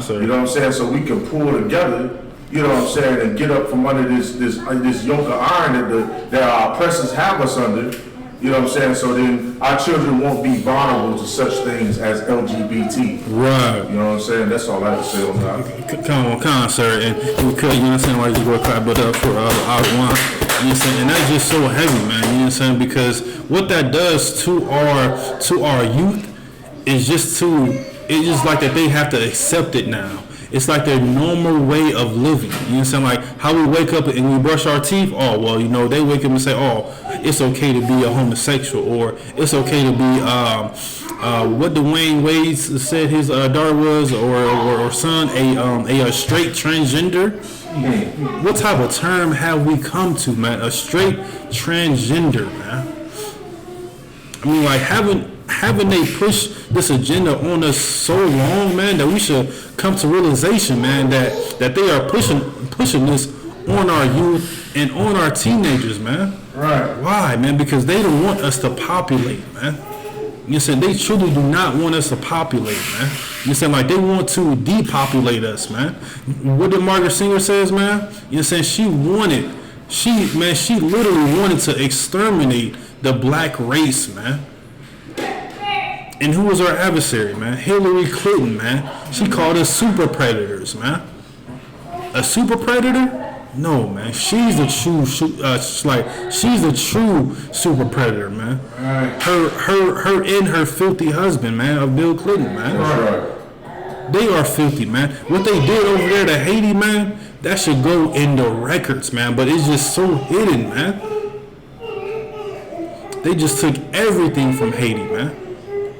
Sir. You know what I'm saying? So we can pull together. You know what I'm saying, and get up from under this yoke of iron that our oppressors have us under. You know what I'm saying? So then our children won't be vulnerable to such things as LGBT. Right. You know what I'm saying? That's all I have to say on that. Come on, sir. And we could, you know what I'm saying, like you go clap it up for our one. You know what I'm saying? And that's just so heavy, man. You know what I'm saying? Because what that does to our youth is just it's just like that they have to accept it now. It's like their normal way of living. You know what I'm saying? Like how we wake up and we brush our teeth. Oh, well, you know, they wake up and say, oh, it's okay to be a homosexual, or it's okay to be what Dwayne Wade said his daughter was, or son, a straight transgender. What type of term have we come to, man? A straight transgender, man. I mean, like haven't they pushed this agenda on us so long, man, that we should come to realization, man, that they are pushing this on our youth and on our teenagers, man. Right. Why, man? Because they don't want us to populate, man. You said they truly do not want us to populate, man. You said like they want to depopulate us, man. What did Margaret Sanger says, man? You said she literally wanted to exterminate the black race, man. And who was our adversary, man? Hillary Clinton, man. She called us super predators, man. A super predator? No, man. She's the true, she's the true super predator, man. Right. Her and her filthy husband, man, of Bill Clinton, man. Right. They are filthy, man. What they did over there to Haiti, man, that should go in the records, man. But it's just so hidden, man. They just took everything from Haiti, man.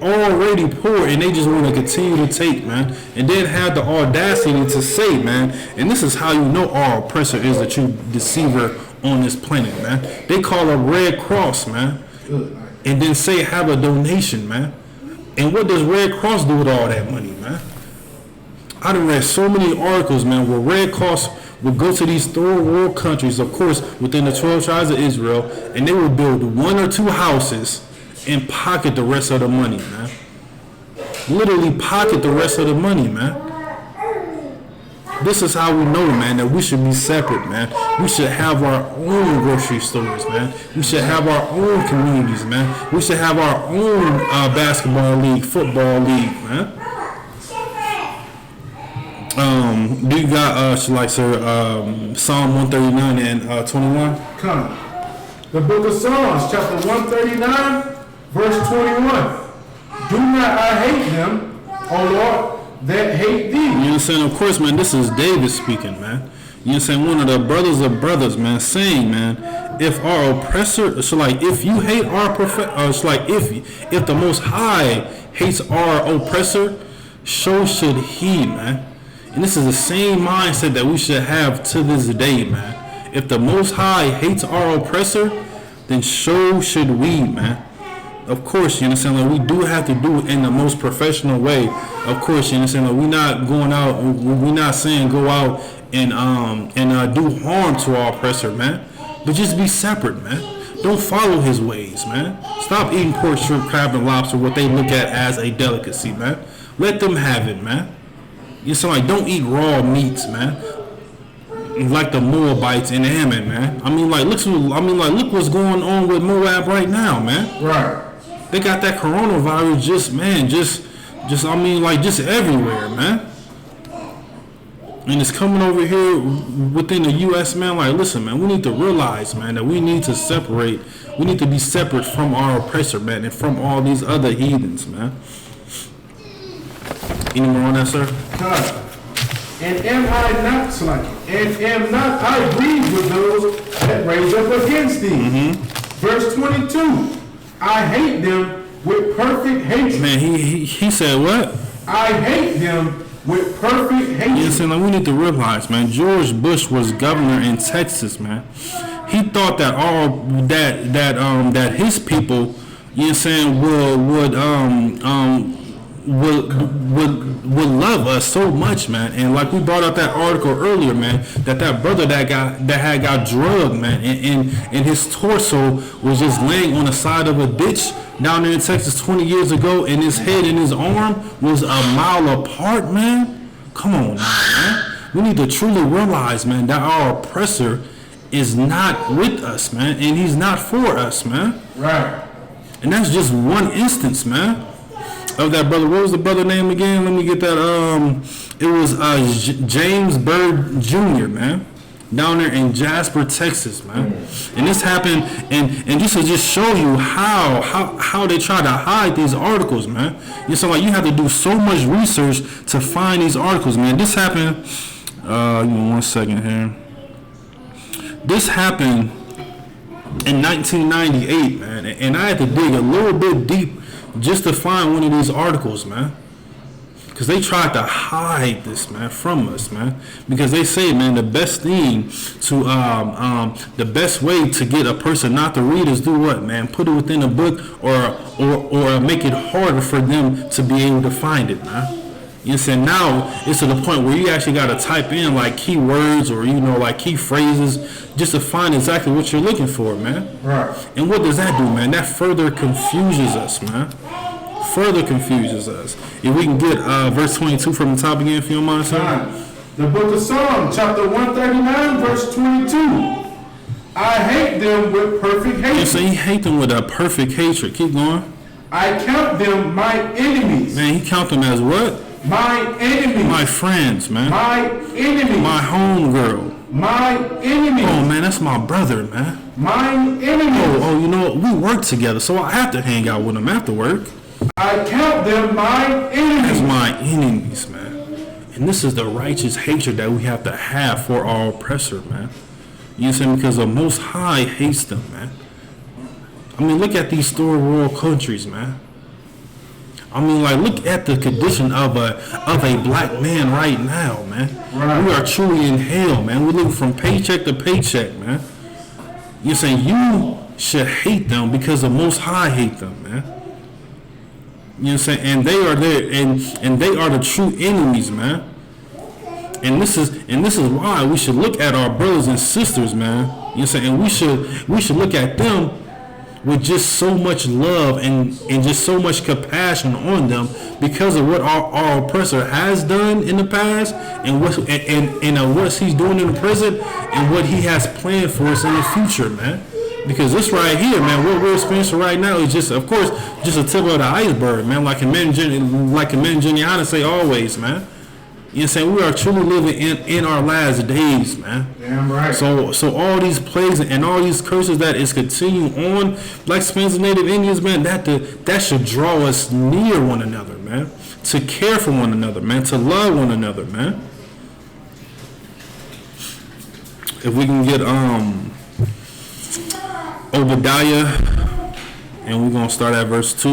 Already poor, and they just want to continue to take, man, and then have the audacity to say, man, and this is how you know our oppressor is the true deceiver on this planet, man. They call a Red Cross, man, and then say have a donation, man. And what does Red Cross do with all that money, man? I done read so many articles, man, where Red Cross would go to these third world countries, of course, within the 12 tribes of Israel, and they would build 1 or 2 houses and pocket the rest of the money, man. Literally pocket the rest of the money, man. This is how we know, man, that we should be separate, man. We should have our own grocery stores, man. We should have our own communities, man. We should have our own basketball league, football league, man. Do you got, Psalm 139 and 21? Come. The book of Psalms, chapter 139, verse 21. Do not I hate them, O Lord, that hate thee. You know what I'm saying? Of course, man, this is David speaking, man. You know what I'm saying? One of the brothers of brothers, man, saying, man, if our oppressor, so like if you hate our it's like if the Most High hates our oppressor, so should he, man. And this is the same mindset that we should have to this day, man. If the Most High hates our oppressor, then so should we, man. Of course, you understand, like, we do have to do it in the most professional way. Of course, you understand, like, we're not going out, we're not saying go out and do harm to our oppressor, man. But just be separate, man. Don't follow his ways, man. Stop eating pork, shrimp, crab, and lobster, what they look at as a delicacy, man. Let them have it, man. You sound like, don't eat raw meats, man. Like the Moabites in Ammon, man. I mean, like, look what's going on with Moab right now, man. Right. They got that coronavirus just everywhere, man. And it's coming over here within the U.S., man. Like, listen, man, we need to realize, man, that we need to separate. We need to be separate from our oppressor, man, and from all these other heathens, man. Any more on that, sir? God. And am not I grieved with those that raise up against thee? Mm-hmm. Verse 22. I hate them with perfect hatred. Man, he said what? I hate them with perfect hatred. Yes, and like, we need to realize, man, George Bush was governor in Texas, man. he thought that that his people, you know what I'm saying, would love us so much, man. And like we brought up that article earlier, man, that brother that had got drugged, man, and his torso was just laying on the side of a ditch down there in Texas 20 years ago, and his head and his arm was a mile apart, man. Come on now, man. We need to truly realize, man, that our oppressor is not with us, man, and he's not for us, man. Right. And that's just one instance, man, of that brother. What was the brother name again? Let me get that. It was James Byrd Jr., man, down there in Jasper, Texas, man. And this happened, and this will just show you how they try to hide these articles, man. You know, like you have to do so much research to find these articles, man. This happened. Give me 1 second here. This happened in 1998, man, and I had to dig a little bit deep just to find one of these articles, man, because they tried to hide this, man, from us, man, because they say, man, the best thing to the best way to get a person not to read is do what, man? Put it within a book or make it harder for them to be able to find it, man. You know what I'm saying? Now it's to the point where you actually got to type in like keywords or, you know, like key phrases just to find exactly what you're looking for, man. Right. And what does that do, man? That further confuses us, man. Further confuses us. If we can get verse 22 from the top again, if you don't mind, sir. The book of Psalms, chapter 139, verse 22. I hate them with perfect hatred. So he hate them with a perfect hatred. Keep going. I count them my enemies. Man, he count them as what? My enemies. My friends, man. My enemies. My homegirl. My enemies. Oh, man, that's my brother, man. My enemies. Oh, you know what? We work together, so I have to hang out with them after work. I count them my enemies. As my enemies, man. And this is the righteous hatred that we have to have for our oppressor, man. You know what I'm saying? Because the Most High hates them, man. I mean, look at these third world countries, man. I mean, like, look at the condition of a black man right now, man. Right. We are truly in hell, man. We're living from paycheck to paycheck, man. You're saying you should hate them because the Most High hate them, man. You know what I'm saying? And they are there, and they are the true enemies, man. And this is why we should look at our brothers and sisters, man. You know what I'm saying? And we should look at them with just so much love and just so much compassion on them because of what our oppressor has done in the past and what he's doing in the present and what he has planned for us in the future, man. Because this right here, man, what we're experiencing right now is just, of course, just a tip of the iceberg, man. Like Amen Geniana say always, man. You know what I'm saying? We are truly living in our last days, man. Damn right. So all these plagues and all these curses that is continuing on, Black Spanish and Native Indians, man, that should draw us near one another, man. To care for one another, man. To love one another, man. If we can get Obadiah, and we're gonna start at verse 2.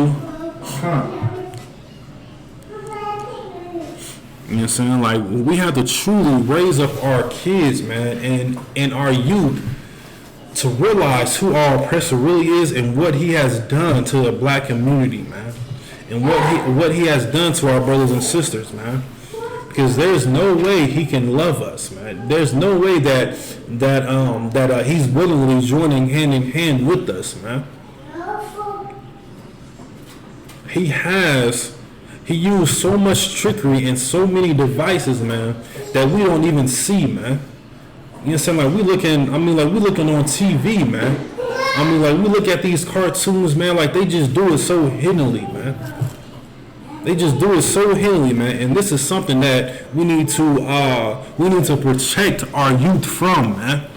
You know what I'm saying? Like, we have to truly raise up our kids, man, and our youth to realize who our oppressor really is and what he has done to the black community, man, and what he has done to our brothers and sisters, man. Because there's no way he can love us, man. There's no way that he's willingly joining hand in hand with us, man. He used so much trickery and so many devices, man, that we don't even see, man. You know what I'm saying? Like, we're looking on TV, man. I mean, like, we look at these cartoons, man, like they just do it so hiddenly, man. They just do it so hiddenly, man. And this is something that we need to protect our youth from, man.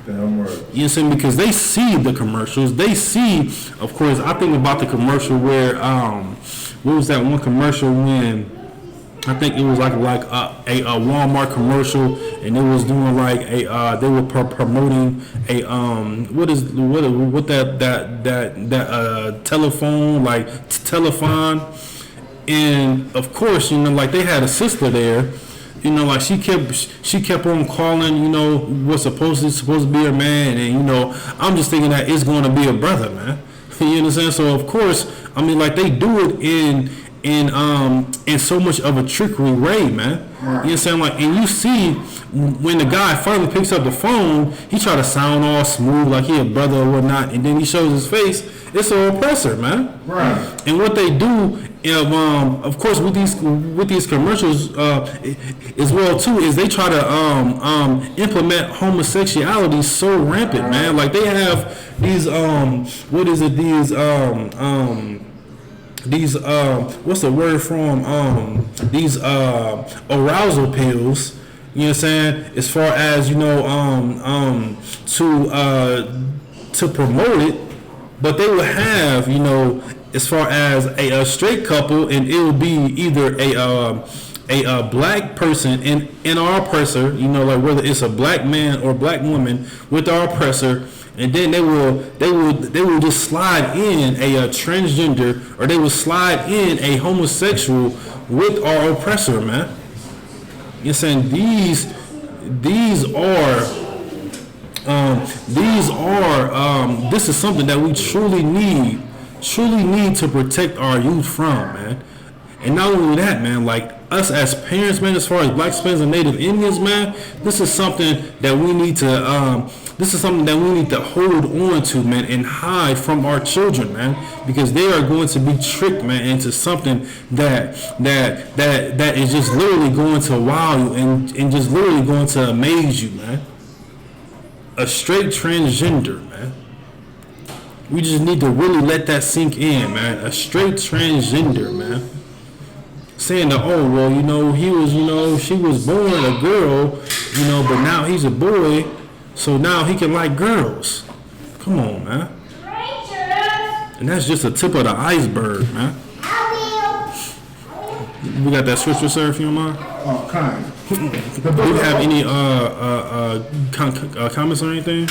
Damn right. You know what I'm saying? Because they see the commercials. They see, of course, I think about the commercial where, what was that one commercial when, I think it was like a Walmart commercial, and it was doing like they were promoting a what that telephone, like telephone, and of course, you know, like they had a sister there You know, like she kept on calling, you know, what's supposed to be her man, and you know, I'm just thinking that it's going to be a brother, man. You understand? So of course, I mean, like they do it in so much of a trickery way, man. Right. You understand? Like, and you see when the guy finally picks up the phone, he try to sound all smooth like he a brother or whatnot, and then he shows his face. It's an oppressor, man. Right. And what they do, of course, with these commercials as well too, is they try to implement homosexuality so rampant, man. Like they have these what's the word from these arousal pills. You know what I'm saying? As far as, you know, to promote it. But they will have, you know, as far as a straight couple, and it will be either a black person in our oppressor, you know, like whether it's a black man or black woman with our oppressor, and then they will just slide in a transgender, or they will slide in a homosexual with our oppressor, man. You're saying these are. This is something that we truly need to protect our youth from, man. And not only that, man, like us as parents, man, as far as Black, Hispanics, and Native Indians, man, this is something that we need to hold on to, man, and hide from our children, man, because they are going to be tricked, man, into something that is just literally going to wow you and just literally going to amaze you, man. A straight transgender, man. We just need to really let that sink in, man. A straight transgender, man. Saying that, oh, well, you know, she was born a girl, you know, but now he's a boy, so now he can like girls. Come on, man. And that's just the tip of the iceberg, man. We got that switcher, sir, if you don't mind? Oh, kind. Do you have any comments or anything?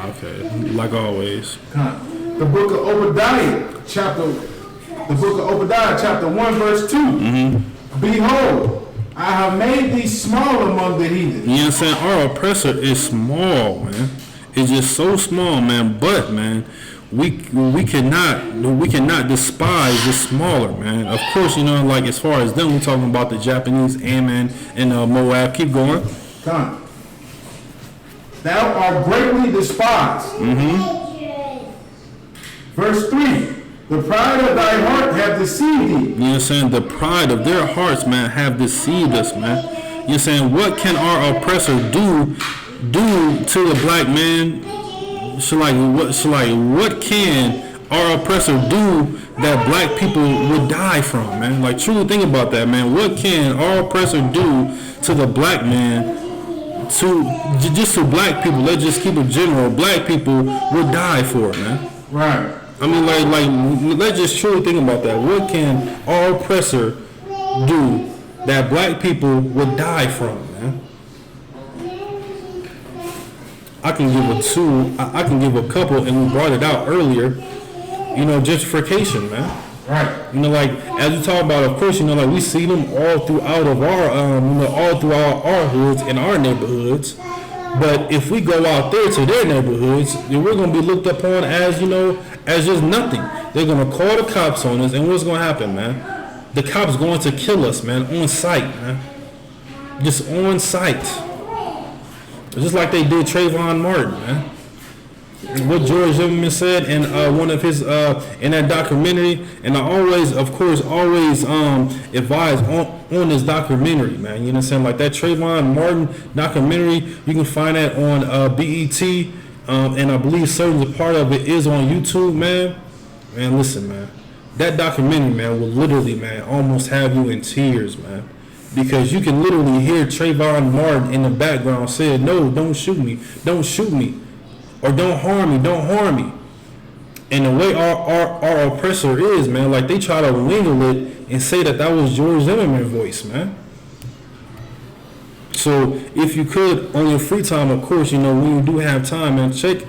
Okay, like always. The book of Obadiah, chapter 1, verse 2. Mm-hmm. Behold, I have made thee small among the heathen. You know what I'm saying? Our oppressor is small, man. It's just so small, man. But, man, we cannot despise the smaller, man. Of course, you know, like as far as them, we're talking about the Japanese, Ammon, and Moab. Keep going. Come. Thou art greatly despised. Mm-hmm. Verse 3. The pride of thy heart have deceived thee. You know what I'm saying? The pride of their hearts, man, have deceived us, man. You know what I'm saying? What can our oppressor do to the black man? What can our oppressor do that black people would die from, man? Like, truly think about that, man. What can our oppressor do to the black man, to black people? Let's just keep it general. Black people would die for it, man. Right. I mean, like, let's just truly think about that. What can our oppressor do that black people would die from, man? I can give a couple, and we brought it out earlier. You know, gentrification, man. Right. You know, like as we talk about, of course, you know, like we see them all throughout our hoods and our neighborhoods. But if we go out there to their neighborhoods, then we're gonna be looked upon as, you know, as just nothing. They're gonna call the cops on us, and what's gonna happen, man? The cops going to kill us, man, on sight, man. Just on sight. Just like they did Trayvon Martin, man. What George Zimmerman said in one of his in that documentary, and I always advise on this documentary, man. You know what I'm saying? Like that Trayvon Martin documentary, you can find that on BET, and I believe certain part of it is on YouTube, man. Man, listen, man. That documentary, man, will literally, man, almost have you in tears, man. Because you can literally hear Trayvon Martin in the background saying, no, don't shoot me, or don't harm me. And the way our oppressor is, man, like they try to wingle it and say that was George Zimmerman's voice, man. So if you could, on your free time, of course, you know, when you do have time, man, check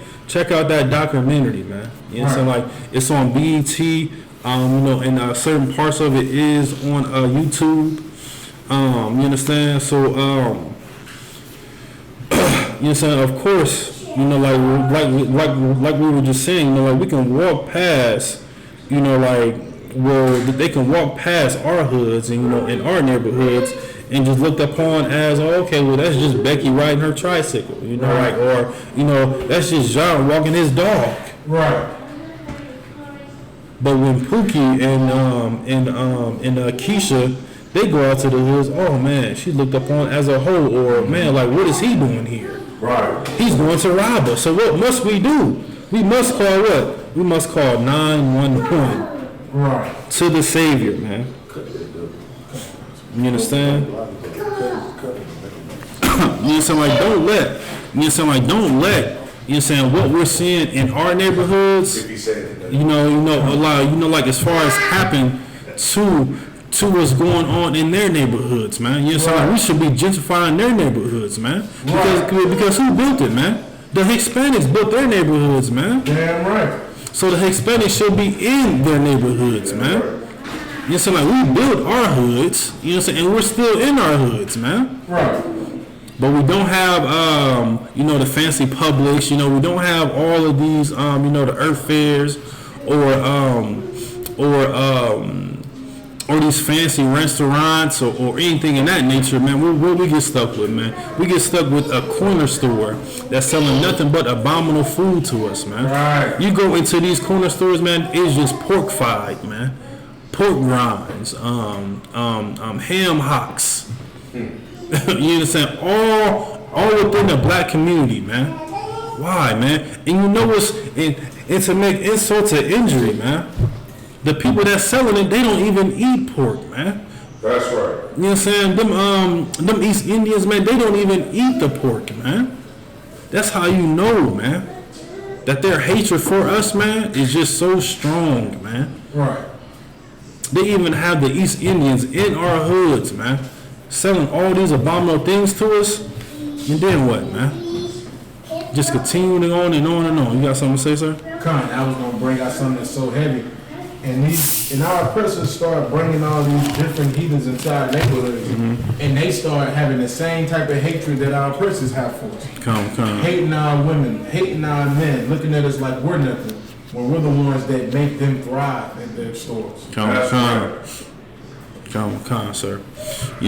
out that documentary, man. You know what I'm saying? Like, it's on BET, And certain parts of it is on YouTube. You understand? So, you understand? Of course, like we were just saying, like we can walk past, they can walk past our hoods and in our neighborhoods and just looked upon as, okay, well that's just Becky riding her tricycle, right. or that's just John walking his dog. Right. But when Pookie and Keisha, they go out to the hoods, oh man, she looked upon as a whole, or man, like what is he doing here? Right. He's going to rob us. So what must we do? We must call what? We must call 911. Right. To the Savior, man. You understand? You understand? Like don't let. You understand? Like don't let. You understand what we're seeing in our neighborhoods? A lot. Like as far as happened to what's going on in their neighborhoods, man. You understand? Like we should be gentrifying their neighborhoods, man. Because who built it, man? The Hispanics built their neighborhoods, man. Damn right. So the Hispanics should be in their neighborhoods, man. You know what I'm saying? Like we build our hoods, you know what I'm saying, and we're still in our hoods, man. Right. But we don't have the fancy Publix, we don't have all of these the Earth Fairs or these fancy restaurants or anything in that nature, man. What we get stuck with, man? We get stuck with a corner store that's selling nothing but abominable food to us, man. Right. You go into these corner stores, man, it's just pork fried, man. Pork rinds, ham hocks. You understand? All within the black community, man. Why, man? And you know what's and to make insult to injury, man. The people that's selling it, they don't even eat pork, man. That's right. You know what I'm saying? Them East Indians, man, they don't even eat the pork, man. That's how you know, man, that their hatred for us, man, is just so strong, man. Right. They even have the East Indians in our hoods, man, selling all these abominable things to us. And then what, man? Just continuing on and on and on. You got something to say, sir? I was going to bring out something that's so heavy. And our oppressors start bringing all these different heathens into our neighborhoods, and they start having the same type of hatred that our oppressors have for us. Hating our women, hating our men, looking at us like we're nothing, when we're the ones that make them thrive in their stores. Sir. You know what I'm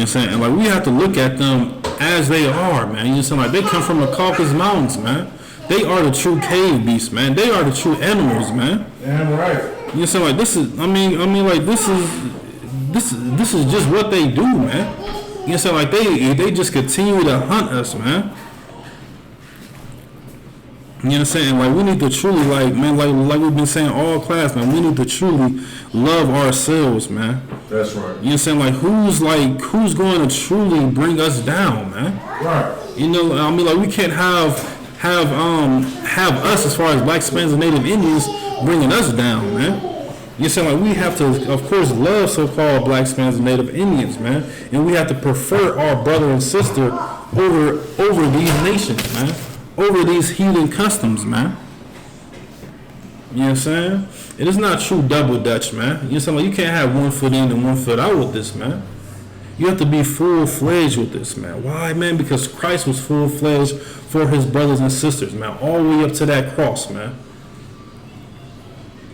saying? And like we have to look at them as they are, man. You know what I'm saying? Like they come from the Caucasus Mountains, man. They are the true cave beasts, man. They are the true animals, man. Damn right. You know, so like this is, like this is just what they do, man. You know, so like they just continue to hunt us, man. You know what I'm saying? Like we need to truly, like man, like we've been saying all class, man. We need to truly love ourselves, man. That's right. You know what I'm saying? Who's going to truly bring us down, man? Right. You know, like we can't have us as far as Black, Spanish, and Native Indians bringing us down, man. You know, like we have to, of course, love so-called Black, Spanish, and Native Indians, man, and we have to prefer our brother and sister over these nations, man, over these heathen customs, man. You know what I'm saying? It is not true double Dutch, man. You know what I'm saying? Like you can't have 1 foot in and 1 foot out with this, man. You have to be full-fledged with this, man. Why, man? Because Christ was full-fledged for his brothers and sisters, man, all the way up to that cross, man.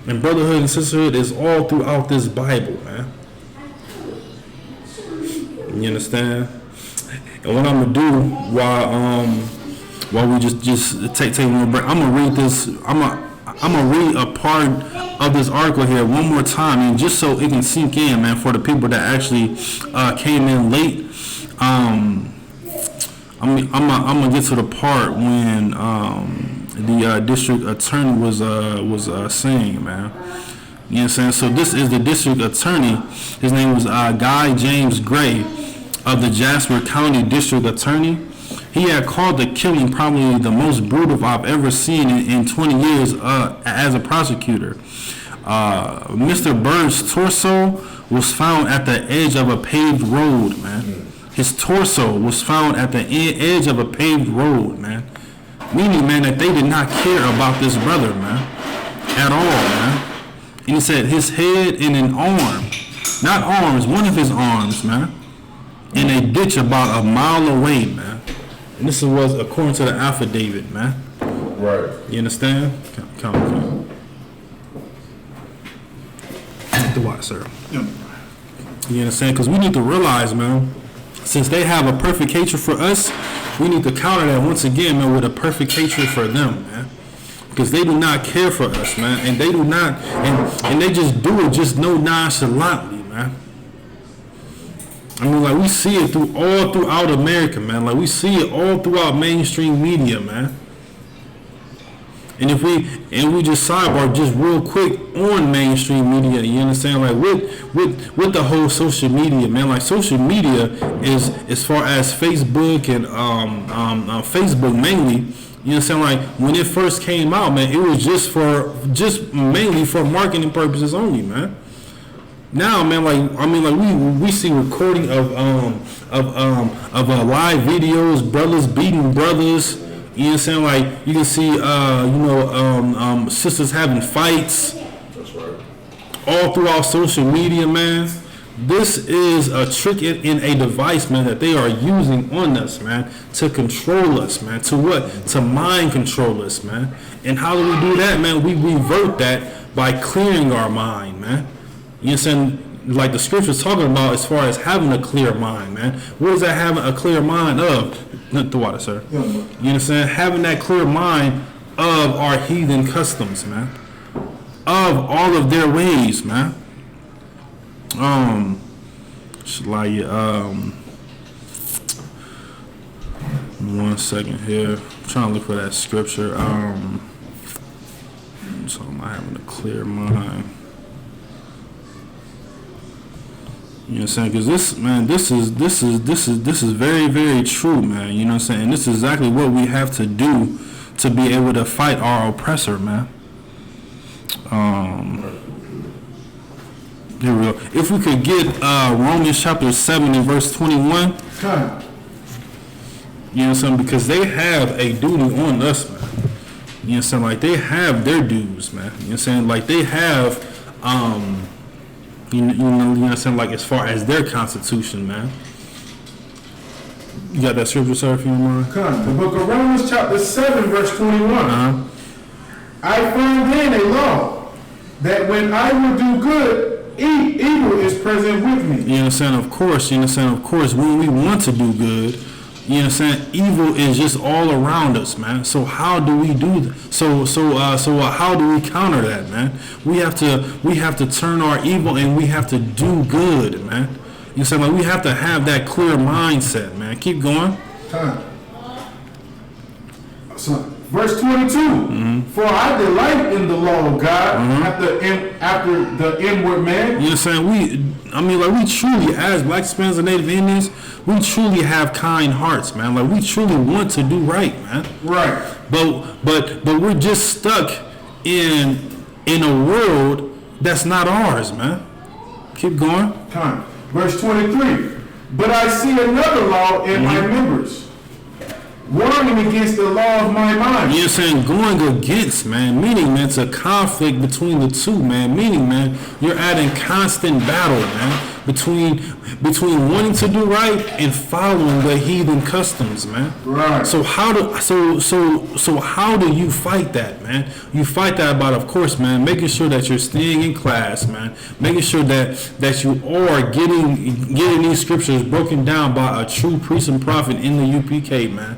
And brotherhood and sisterhood is all throughout this Bible, man. You understand? And what I'm gonna do while we just take one break, I'm gonna read this. I'm gonna read a part of this article here one more time, and just so it can sink in, man, for the people that actually came in late. I'm gonna get to the part when the district attorney was saying, man. You know what I'm saying? So this is the district attorney. His name was Guy James Gray of the Jasper County District Attorney. He had called the killing probably the most brutal I've ever seen in 20 years as a prosecutor. Mr. Bird's torso was found at the edge of a paved road, man. His torso was found at the edge of a paved road, man. Meaning, man, that they did not care about this brother, man, at all, man. And he said his head and an arm, not arms, one of his arms, man, in a ditch about a mile away, man. And this was according to the affidavit, man. Right. You understand? Come. The what, sir? You understand? Because we need to realize, man, since they have a perfect hatred for us, we need to counter that once again, man, with a perfect hatred for them, man. Because they do not care for us, man, and they do not, and they just do it just no nonchalantly, man. I mean, like, we see it all throughout America, man. Like, we see it all throughout mainstream media, man. And if we just sidebar just real quick on mainstream media, you understand? Like with the whole social media, man. Like social media is as far as Facebook and Facebook mainly. You understand? Like when it first came out, man, it was just mainly for marketing purposes only, man. Now, man, like we see recording of live videos, brothers beating brothers. You know what I'm saying? Like, you can see, sisters having fights. That's right. All throughout social media, man. This is a trick in a device, man, that they are using on us, man, to control us, man. To what? To mind control us, man. And how do we do that, man? We revert that by clearing our mind, man. You know what I'm saying? Like the scripture's talking about as far as having a clear mind, man. What is that having a clear mind of? Not the water, sir. You understand? Having that clear mind of our heathen customs, man. Of all of their ways, man. One second here. I'm trying to look for that scripture. So I'm not having a clear mind. You know what I'm saying? Because this is very, very true, man. You know what I'm saying? And this is exactly what we have to do to be able to fight our oppressor, man. Here we go. If we could get Romans chapter 7 and verse 21. You know what I'm saying? Because they have a duty on us, man. You know what I'm saying? Like they have their dues, man. You know what I'm saying? Like they have you know what I'm saying? Like as far as their constitution, man. You got that scripture, sir, if you don't mind? The book of Romans chapter 7 verse 21. I find then a law that when I will do good, evil is present with me. You know what I'm saying? Of course, you know what I'm saying? Of course, when we want to do good, you know what I'm saying? Evil is just all around us, man. So how do we do that? So how do we counter that, man? We have to turn our evil and we have to do good, man. You know what I'm saying? Like we have to have that clear mindset, man. Keep going. So, verse 22. For I delight in the law of God after the inward man. You know what I'm saying? We truly, as Black, Hispanics, and Native Indians, we truly have kind hearts, man. Like we truly want to do right, man. Right. But we're just stuck in a world that's not ours, man. Keep going. Verse 23. But I see another law in my members, warring against the law of my mind. You know what I'm saying? Going against, man. Meaning, man, it's a conflict between the two, man. Meaning, man, you're at a constant battle, man. Between wanting to do right and following the heathen customs, man. Right. So how do you fight that, man? You fight that by, of course, man, making sure that you're staying in class, man. Making sure that you are getting these scriptures broken down by a true priest and prophet in the UPK, man.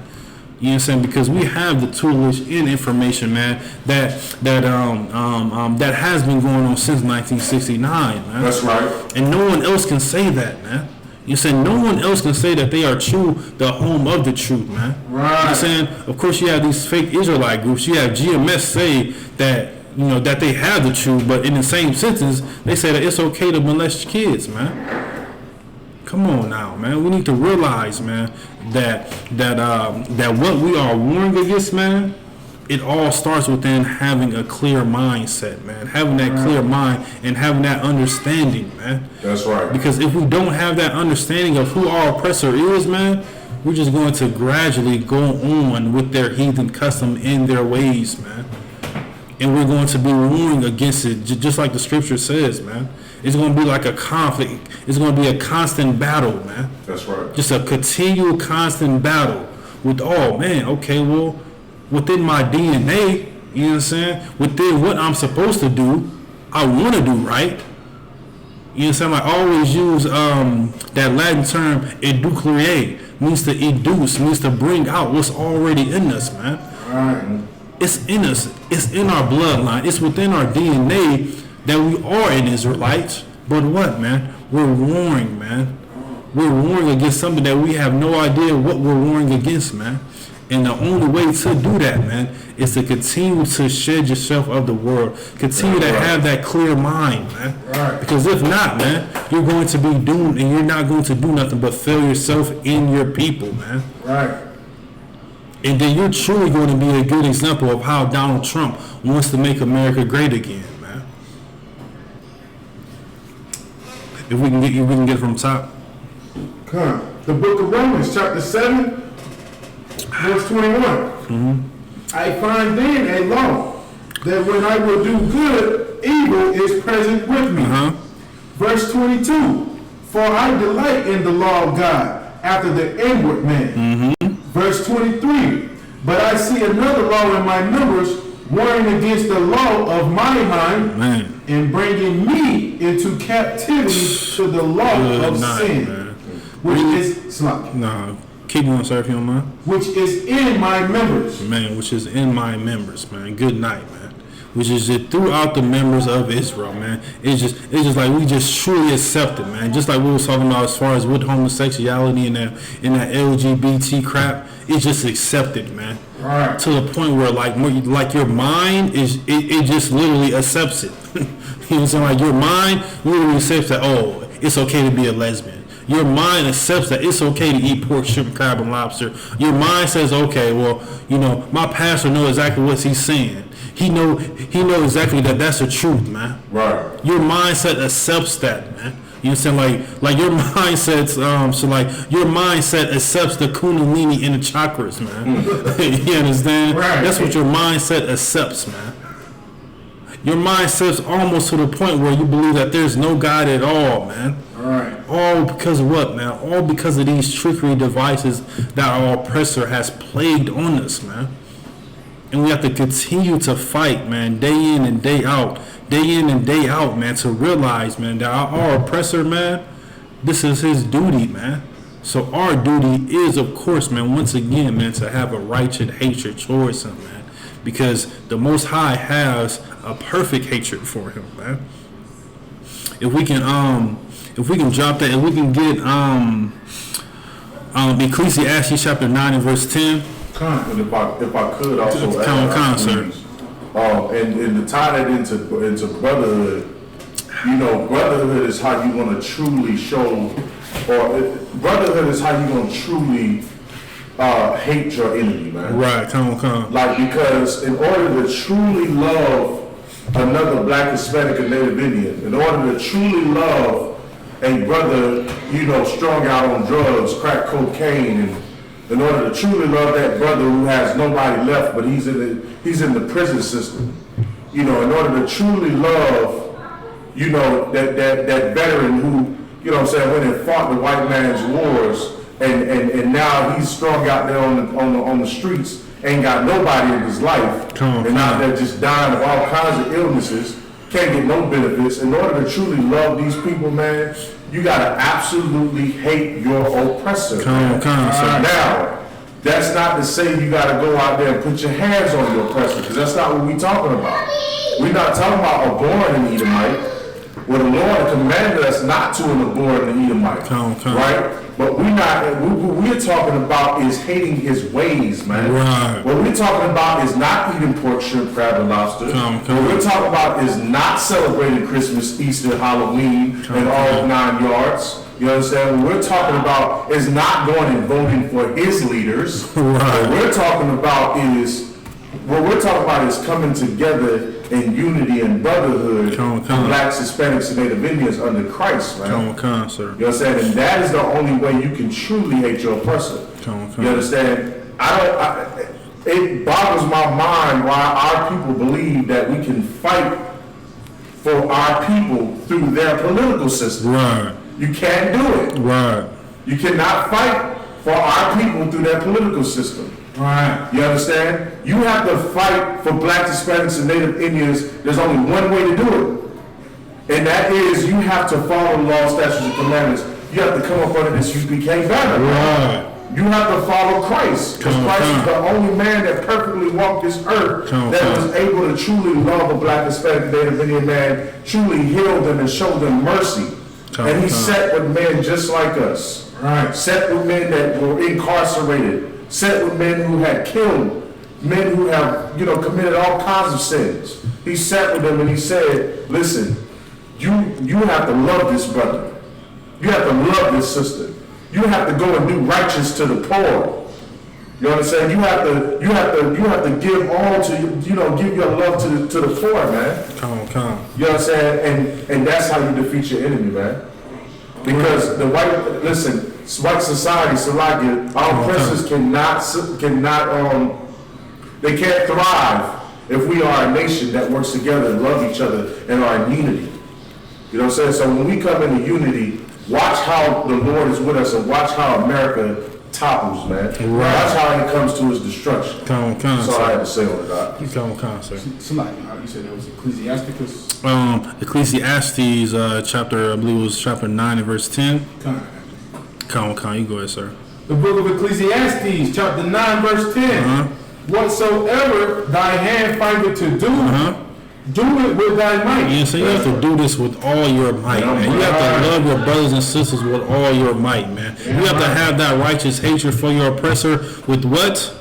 You know what I'm saying? Because we have the toolage and information, man, that has been going on since 1969, man. That's right. And no one else can say that, man. You know, no one else can say that they are true, the home of the truth, man. Right. You know what I'm saying? Of course, you have these fake Israelite groups. You have GMS say that, you know, that they have the truth, but in the same sentence, they say that it's okay to molest kids, man. Come on now, man. We need to realize, man, that what we are warring against, man, it all starts within having a clear mindset, man. Having that clear mind and having that understanding, man. That's right. Because if we don't have that understanding of who our oppressor is, man, we're just going to gradually go on with their heathen custom in their ways, man. and we're going to be warring against it, just like the scripture says, man. It's going to be like a conflict. It's going to be a constant battle, man. That's right. Just a continual, constant battle with, okay, well, within my DNA, you know what I'm saying? Within what I'm supposed to do, I want to do right. You know what I'm saying? I always use that Latin term, educere, means to educe, means to bring out what's already in us, man. Right. It's in us. It's in our bloodline. It's within our DNA that we are an Israelites. But what, man? We're warring, man. We're warring against something that we have no idea what we're warring against, man. And the only way to do that, man, is to continue to shed yourself of the world. Continue to have that clear mind, man. Right. Because if not, man, you're going to be doomed and you're not going to do nothing but fail yourself in your people, man. Right. And then you're truly going to be a good example of how Donald Trump wants to make America great again, man. If we can get it from top. Come. The book of Romans, chapter 7, verse 21. Mm-hmm. I find then a law that when I will do good, evil is present with me. Verse 22. For I delight in the law of God after the inward man. Verse 23. But I see another law in my members, warring against the law of my mind, and bringing me into captivity to the law of sin, which is keep on, sir, if you don't mind. Which is in my members. Man, which is in my members, man. Good night, man. Which is throughout the members of Israel, man. It's just like we just truly accept it, man. Just like we was talking about as far as with homosexuality and that LGBT crap, it's just accepted, man. Right. To the point where like your mind it just literally accepts it. You know what I'm saying? Like your mind literally accepts that, it's okay to be a lesbian. Your mind accepts that it's okay to eat pork, shrimp, crab, and lobster. Your mind says, okay, well, my pastor knows exactly what he's saying. He know exactly that that's the truth, man. Right. Your mindset accepts that, man. You know what I'm saying? Like your mindset, your mindset accepts the kundalini and the chakras, man. You understand? Right. That's what your mindset accepts, man. Your mindset's almost to the point where you believe that there's no God at all, man. Right. All because of what, man? All because of these trickery devices that our oppressor has plagued on us, man. And we have to continue to fight, man, day in and day out, man, to realize, man, that our oppressor, man, this is his duty, man. So our duty is, of course, man, once again, man, to have a righteous hatred towards him, man. Because the Most High has a perfect hatred for him, man. If we can drop that, if we can get Ecclesiastes chapter 9 and verse 10. And if I could also add, sir. And to tie that into brotherhood, brotherhood is how you want to truly show, brotherhood is how you going to truly hate your enemy, man. Right, come. Like, because in order to truly love another Black, Hispanic, and Native Indian, in order to truly love a brother, strung out on drugs, crack cocaine, and in order to truly love that brother who has nobody left, but he's in the prison system, in order to truly love, that veteran who, went and fought the white man's wars, and now he's strung out there on the streets, ain't got nobody in his life, and out there just dying of all kinds of illnesses, can't get no benefits. In order to truly love these people, man, you gotta absolutely hate your oppressor. Now, that's not to say you gotta go out there and put your hands on your oppressor, because that's not what we're talking about. We're not talking about abhorring an Edomite. Well, the Lord commanded us not to abhor an Edomite, right? But what we're talking about is hating his ways, man. Right. What we're talking about is not eating pork, shrimp, crab, and lobster. What we're talking about is not celebrating Christmas, Easter, Halloween, and all 9 yards. You understand? What we're talking about is not going and voting for his leaders. Right. What we're talking about is coming together in unity and brotherhood for Blacks, Hispanics, and Native Indians under Christ, man. Sir. You understand? And that is the only way you can truly hate your oppressor. You understand? it boggles my mind why our people believe that we can fight for our people through their political system. Right. You can't do it. Right. You cannot fight for our people through their political system. Right. You understand? You have to fight for Blacks, Hispanics, and Native Indians. There's only one way to do it. And that is you have to follow the law, statutes, and commandments. You have to come up under this UPK banner. Right. You have to follow Christ. Because Christ is the only man that perfectly walked this earth that was able to truly love a Black, Hispanic, Native Indian man, truly heal them and show them mercy. And he sat with men just like us. Right. Sat with men that were incarcerated. Sat with men who had killed. Men who have, committed all kinds of sins. He sat with them and he said, listen, you have to love this brother. You have to love this sister. You have to go and do righteous to the poor. You understand? You have to give all to give your love to the poor, man. Come. You understand? And that's how you defeat your enemy, man. Because the white society, Salakia, our oppressors they can't thrive if we are a nation that works together and love each other and are in unity. You know what I'm saying? So when we come into unity, watch how the Lord is with us and watch how America topples, man. Right. Watch how it comes to its destruction. That's all I had to say on that. You sir. You said it was Ecclesiasticus? Ecclesiastes chapter, I believe it was chapter 9 and verse 10. Con, you go ahead, sir. The book of Ecclesiastes, chapter 9, verse 10. Whatsoever thy hand findeth to do, do it with thy might. Yeah, so you have to do this with all your might, man. You have to love your brothers and sisters with all your might, man. You have to have that righteous hatred for your oppressor with what?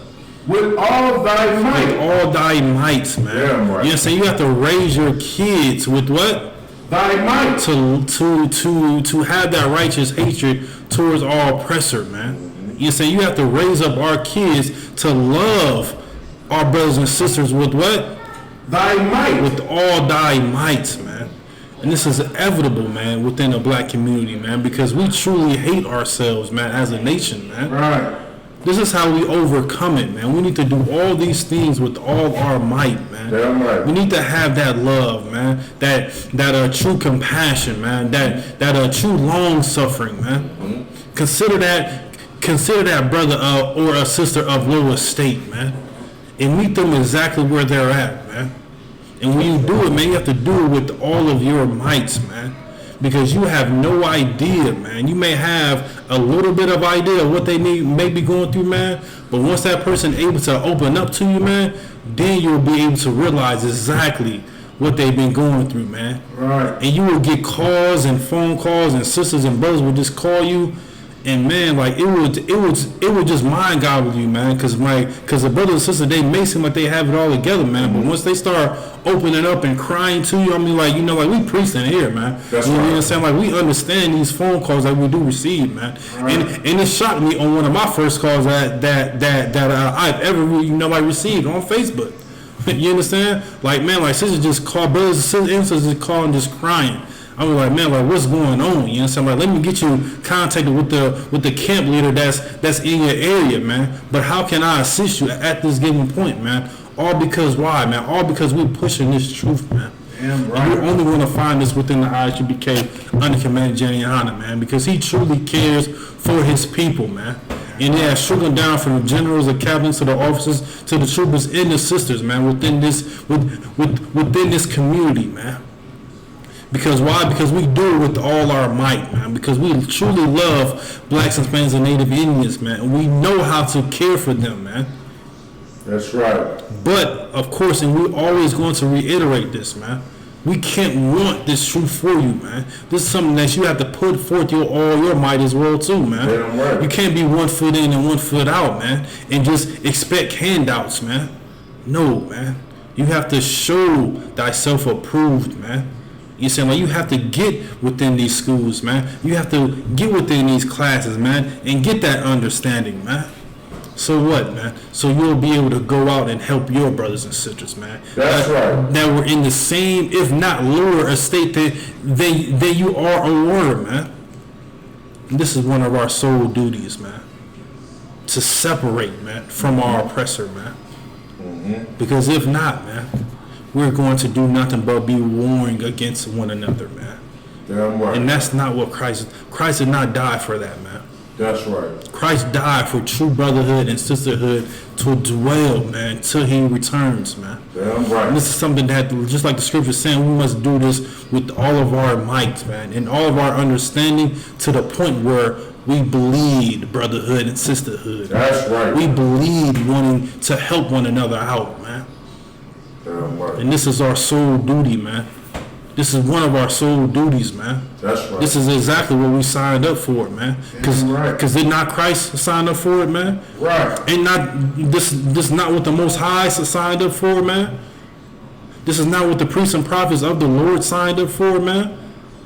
With all thy might. With all thy might, man. Yeah, right. You know, so you have to raise your kids with what? Thy might. To have that righteous hatred towards our oppressor, man. You say you have to raise up our kids to love our brothers and sisters with what? Thy might. With all thy might, man. And this is inevitable, man, within the Black community, man, because we truly hate ourselves, man, as a nation, man. Right. This is how we overcome it, man. We need to do all these things with all our might, man. Damn right. We need to have that love, man. That true compassion, man. That true long suffering, man. Mm-hmm. Consider that brother or a sister of low estate, man, and meet them exactly where they're at, man. And when you do it, man, you have to do it with all of your mights, man. Because you have no idea, man. You may have a little bit of idea of what they may be going through, man. But once that person is able to open up to you, man, then you'll be able to realize exactly what they've been going through, man. Right. And you will get calls and phone calls, and sisters and brothers will just call you. And man, like it would just mind goggle you, man, because the brothers and sisters, they may seem like they have it all together, man, but once they start opening up and crying to you, I mean, like, we preaching here, man. That's you know right. what I'm saying? Like, we understand these phone calls that we do receive, man. Right. And it shocked me on one of my first calls that I've ever received on Facebook. You understand? Like, man, like sisters just call, brothers and sisters just call and just crying. I was like, man, like, what's going on? You know what I'm saying? Like, let me get you contacted with the camp leader that's in your area, man. But how can I assist you at this given point, man? All because why, man? All because we're pushing this truth, man. Damn right. And you're only going to find this within the IHBK under Commander Janiana, man, because he truly cares for his people, man. And it has trickled down from the generals, the captains, to the officers, to the troopers and the sisters, man, within this community, man. Because why? Because we do it with all our might, man. Because we truly love Blacks, Hispanics, and Native Indians, man. And we know how to care for them, man. That's right. But, of course, and we're always going to reiterate this, man. We can't want this truth for you, man. This is something that you have to put forth all your might as well, too, man. Damn right. You can't be 1 foot in and 1 foot out, man, and just expect handouts, man. No, man. You have to show thyself approved, man. You saying, like, you have to get within these schools, man. You have to get within these classes, man, and get that understanding, man. So what, man? So you'll be able to go out and help your brothers and sisters, man. That's right. That were in the same, if not lower estate than you are or were, man. And this is one of our sole duties, man. To separate, man, from our oppressor, man. Because if not, man, we're going to do nothing but be warring against one another, man. Damn right. And that's not what Christ did not die for that, man. That's right. Christ died for true brotherhood and sisterhood to dwell, man, till he returns, man. Damn right. And this is something that, just like the scripture is saying, we must do this with all of our might, man, and all of our understanding to the point where we bleed brotherhood and sisterhood. That's right. We bleed wanting to help one another out, man. Damn right. And this is our sole duty, man. This is one of our sole duties, man. That's right. This is exactly what we signed up for, man. Because did not Christ sign up for it, man? Right. Ain't not this not what the Most High signed up for, man? This is not what the priests and prophets of the Lord signed up for, man?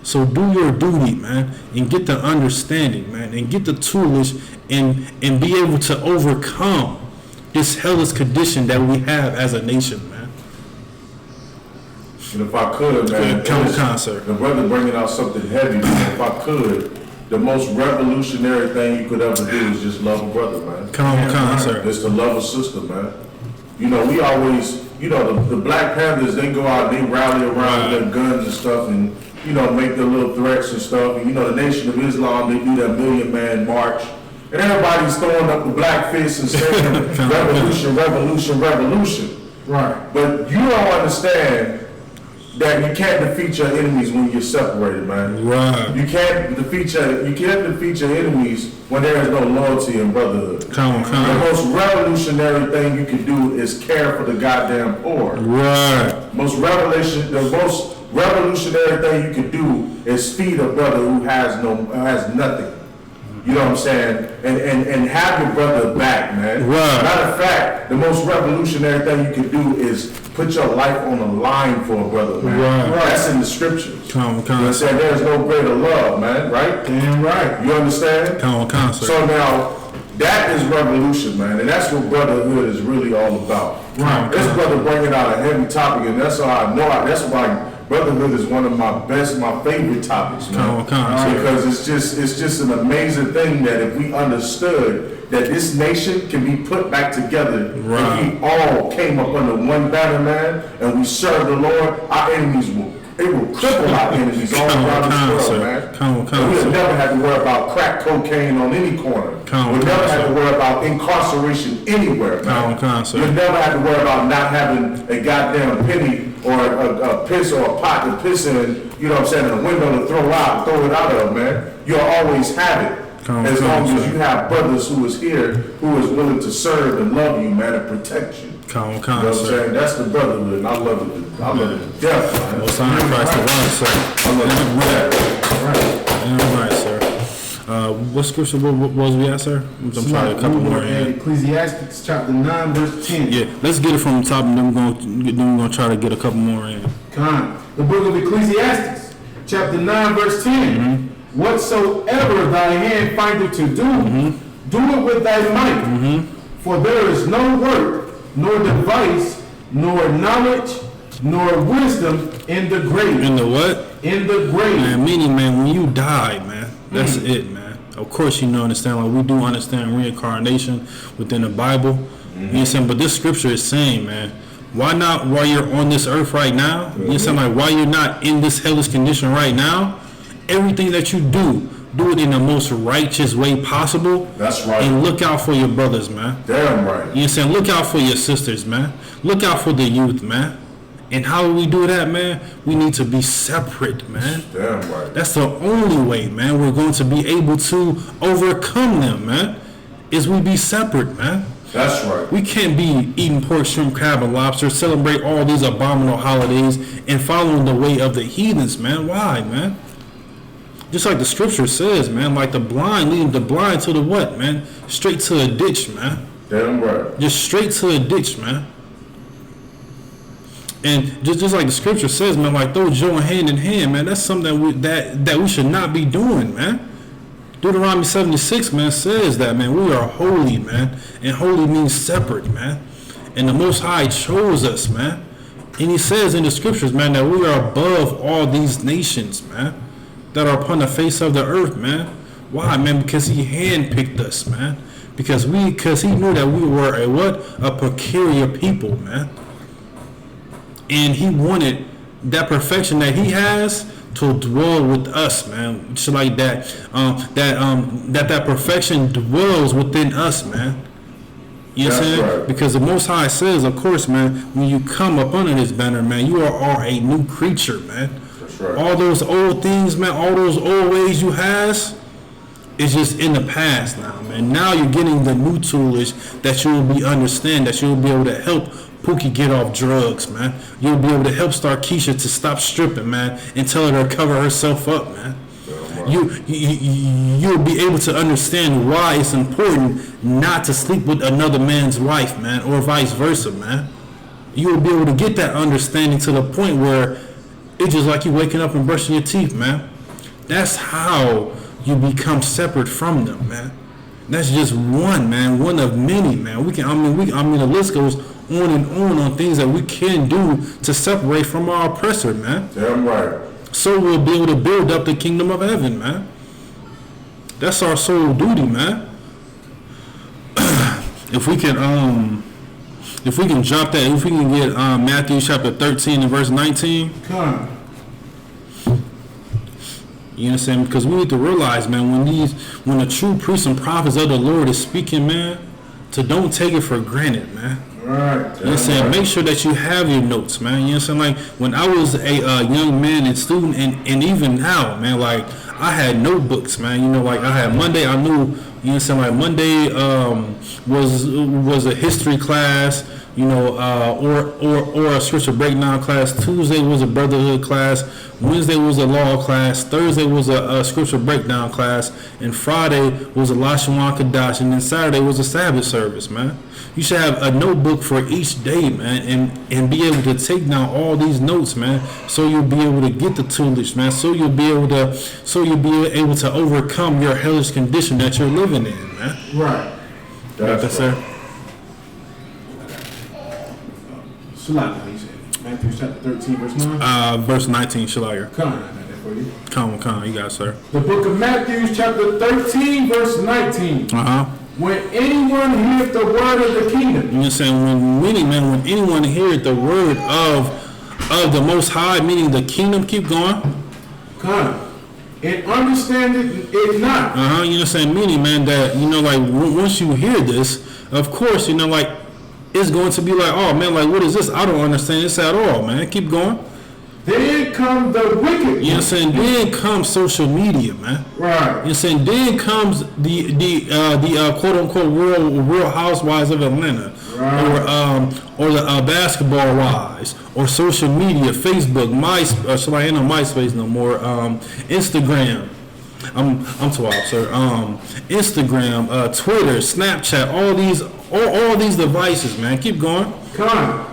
So do your duty, man, and get the understanding, man, and get the toolage and be able to overcome this hellish condition that we have as a nation, man. And if I could, man, the brother bringing out something heavy, man, if I could, the most revolutionary thing you could ever do is just love a brother, man. Come on, sir. It's to love a sister, man. You know, we always, you know, the Black Panthers, they go out, they rally around with their guns and stuff and, you know, make their little threats and stuff. And, you know, the Nation of Islam, they do that 1,000,000-man march. And everybody's throwing up the black fist and saying, revolution, revolution, revolution. Right. But you don't understand that you can't defeat your enemies when you're separated, man. Right. You can't defeat your enemies when there is no loyalty and brotherhood. Come The most revolutionary thing you can do is care for the goddamn poor. Right. The most revolutionary thing you can do is feed a brother who has nothing. You know what I'm saying? And have your brother back, man. Right. Matter of fact, the most revolutionary thing you can do is put your life on the line for a brother, man. Right. That's in the scriptures. Come You understand? There's no greater love, man, right? Damn right. You understand? Come So now, that is revolution, man, and that's what brotherhood is really all about. Right. This brother bringing out a heavy topic, and that's how I know. That's why brotherhood is one of my favorite topics, man. Because it's just an amazing thing that if we understood that this nation can be put back together, if we all came up under one banner, man, and we serve the Lord, our enemies will cripple our enemies all around this world, man. We'll never have to worry about crack cocaine on any corner. We'll never have to worry about incarceration anywhere, man. We'll never have to worry about not having a goddamn penny or a piss or a pot to piss in, you know what I'm saying, in a window to throw it out of, man. You'll always have it. As long as you have brothers who is here, who is willing to serve and love you, man, and protect you. You know what I'm saying? That's the brotherhood, and I love it to death, man. Most high Christ the one, sir. I love it to death. Right, sir. What scripture was we at, sir? I'm trying to a couple more in. Ecclesiastes chapter 9, verse 10. Yeah, let's get it from the top, and then we're gonna try to get a couple more in. The book of Ecclesiastes, chapter 9, verse 10. Whatsoever thy hand findeth to do, do it with thy might. For there is no work, nor device, nor knowledge, nor wisdom in the grave. In the what? In the grave. Man, meaning, man, when you die, man, that's it, man. Of course, you understand, like we do understand reincarnation within the Bible. You understand? But this scripture is saying, man, why not while you're on this earth right now? You understand? Like, why you're not in this hellish condition right now? Everything that you do it in the most righteous way possible. That's right. And look out for your brothers, man. Damn right. You understand? Look out for your sisters, man. Look out for the youth, man. And how do we do that, man? We need to be separate, man. Damn right. That's the only way, man, we're going to be able to overcome them, man, is we be separate, man. That's right. We can't be eating pork, shrimp, crab, and lobster, celebrate all these abominable holidays, and following the way of the heathens, man. Why, man? Just like the scripture says, man, like the blind leading the blind to the what, man? Straight to a ditch, man. Damn right. Just straight to a ditch, man. And just like the scripture says, man, like those join hand in hand, man. That's something that we should not be doing, man. Deuteronomy 76, man, says that, man, we are holy, man. And holy means separate, man. And the Most High chose us, man. And he says in the scriptures, man, that we are above all these nations, man, that are upon the face of the earth, man. Why, man? Because he handpicked us, man. Because he knew that we were a peculiar people, man. And he wanted that perfection that he has to dwell with us, man. Shit like that. That perfection dwells within us, man. You know what I'm saying? Right. Because the Most High says, of course, man, when you come up under this banner, man, you are a new creature, man. That's right. All those old things, man, all those old ways you has, it's just in the past now, man. Now you're getting the new toolage that you'll be understand, that you'll be able to help Pookie get off drugs, man. You'll be able to help Starkeisha to stop stripping, man, and tell her to cover herself up, man. You'll be able to understand why it's important not to sleep with another man's wife, man, or vice versa, man. You'll be able to get that understanding to the point where it's just like you waking up and brushing your teeth, man. That's how you become separate from them, man. That's just one, man, one of many, man. The list goes on and on things that we can do to separate from our oppressor, man. Damn right. So we'll be able to build up the kingdom of heaven, man. That's our sole duty, man. If we can drop that, if we can get Matthew chapter 13 and verse 19. Come. You understand? Because we need to realize, man, when the true priests and prophets of the Lord is speaking, man, to don't take it for granted, man. Right. You know what I'm saying? Make sure that you have your notes, man. You know what I'm saying? Like, when I was a young man and student, and even now, man, like, I had notebooks, man. You know, like, I had Monday, I knew, you know what I'm saying? Like, Monday was a history class, you know, or a scripture breakdown class. Tuesday was a brotherhood class. Wednesday was a law class. Thursday was a scripture breakdown class. And Friday was a Lashawan Kadash. And then Saturday was a Sabbath service, man. You should have a notebook for each day, man, and be able to take down all these notes, man, so you'll be able to get the toolage, man, so you'll be able to overcome your hellish condition that you're living in, man. Right. That's sir. Shalaka, you said. Matthew chapter 13, verse 9? Verse 19, Shalaka. Come on, I got that for you. Come on, you got it, sir. The book of Matthew chapter 13, verse 19. Uh-huh. When anyone hears the word of the kingdom. You know what I'm saying? When anyone hears the word of the Most High, meaning the kingdom, keep going. Come. And understand it not. You know what I'm saying? Meaning, man, that, you know, like, once you hear this, of course, you know, like, it's going to be like, oh, man, like, what is this? I don't understand this at all, man. Keep going. Then come the wicked. You know what I'm saying? Then comes social media, man. Right. You know what I'm saying? Then comes the quote unquote real housewives of Atlanta. Right. Or the basketball wives, or social media, Facebook, MySpace, I ain't on MySpace no more, Instagram. I'm too old, sir. Instagram, Twitter, Snapchat, all these devices, man. Keep going. Come.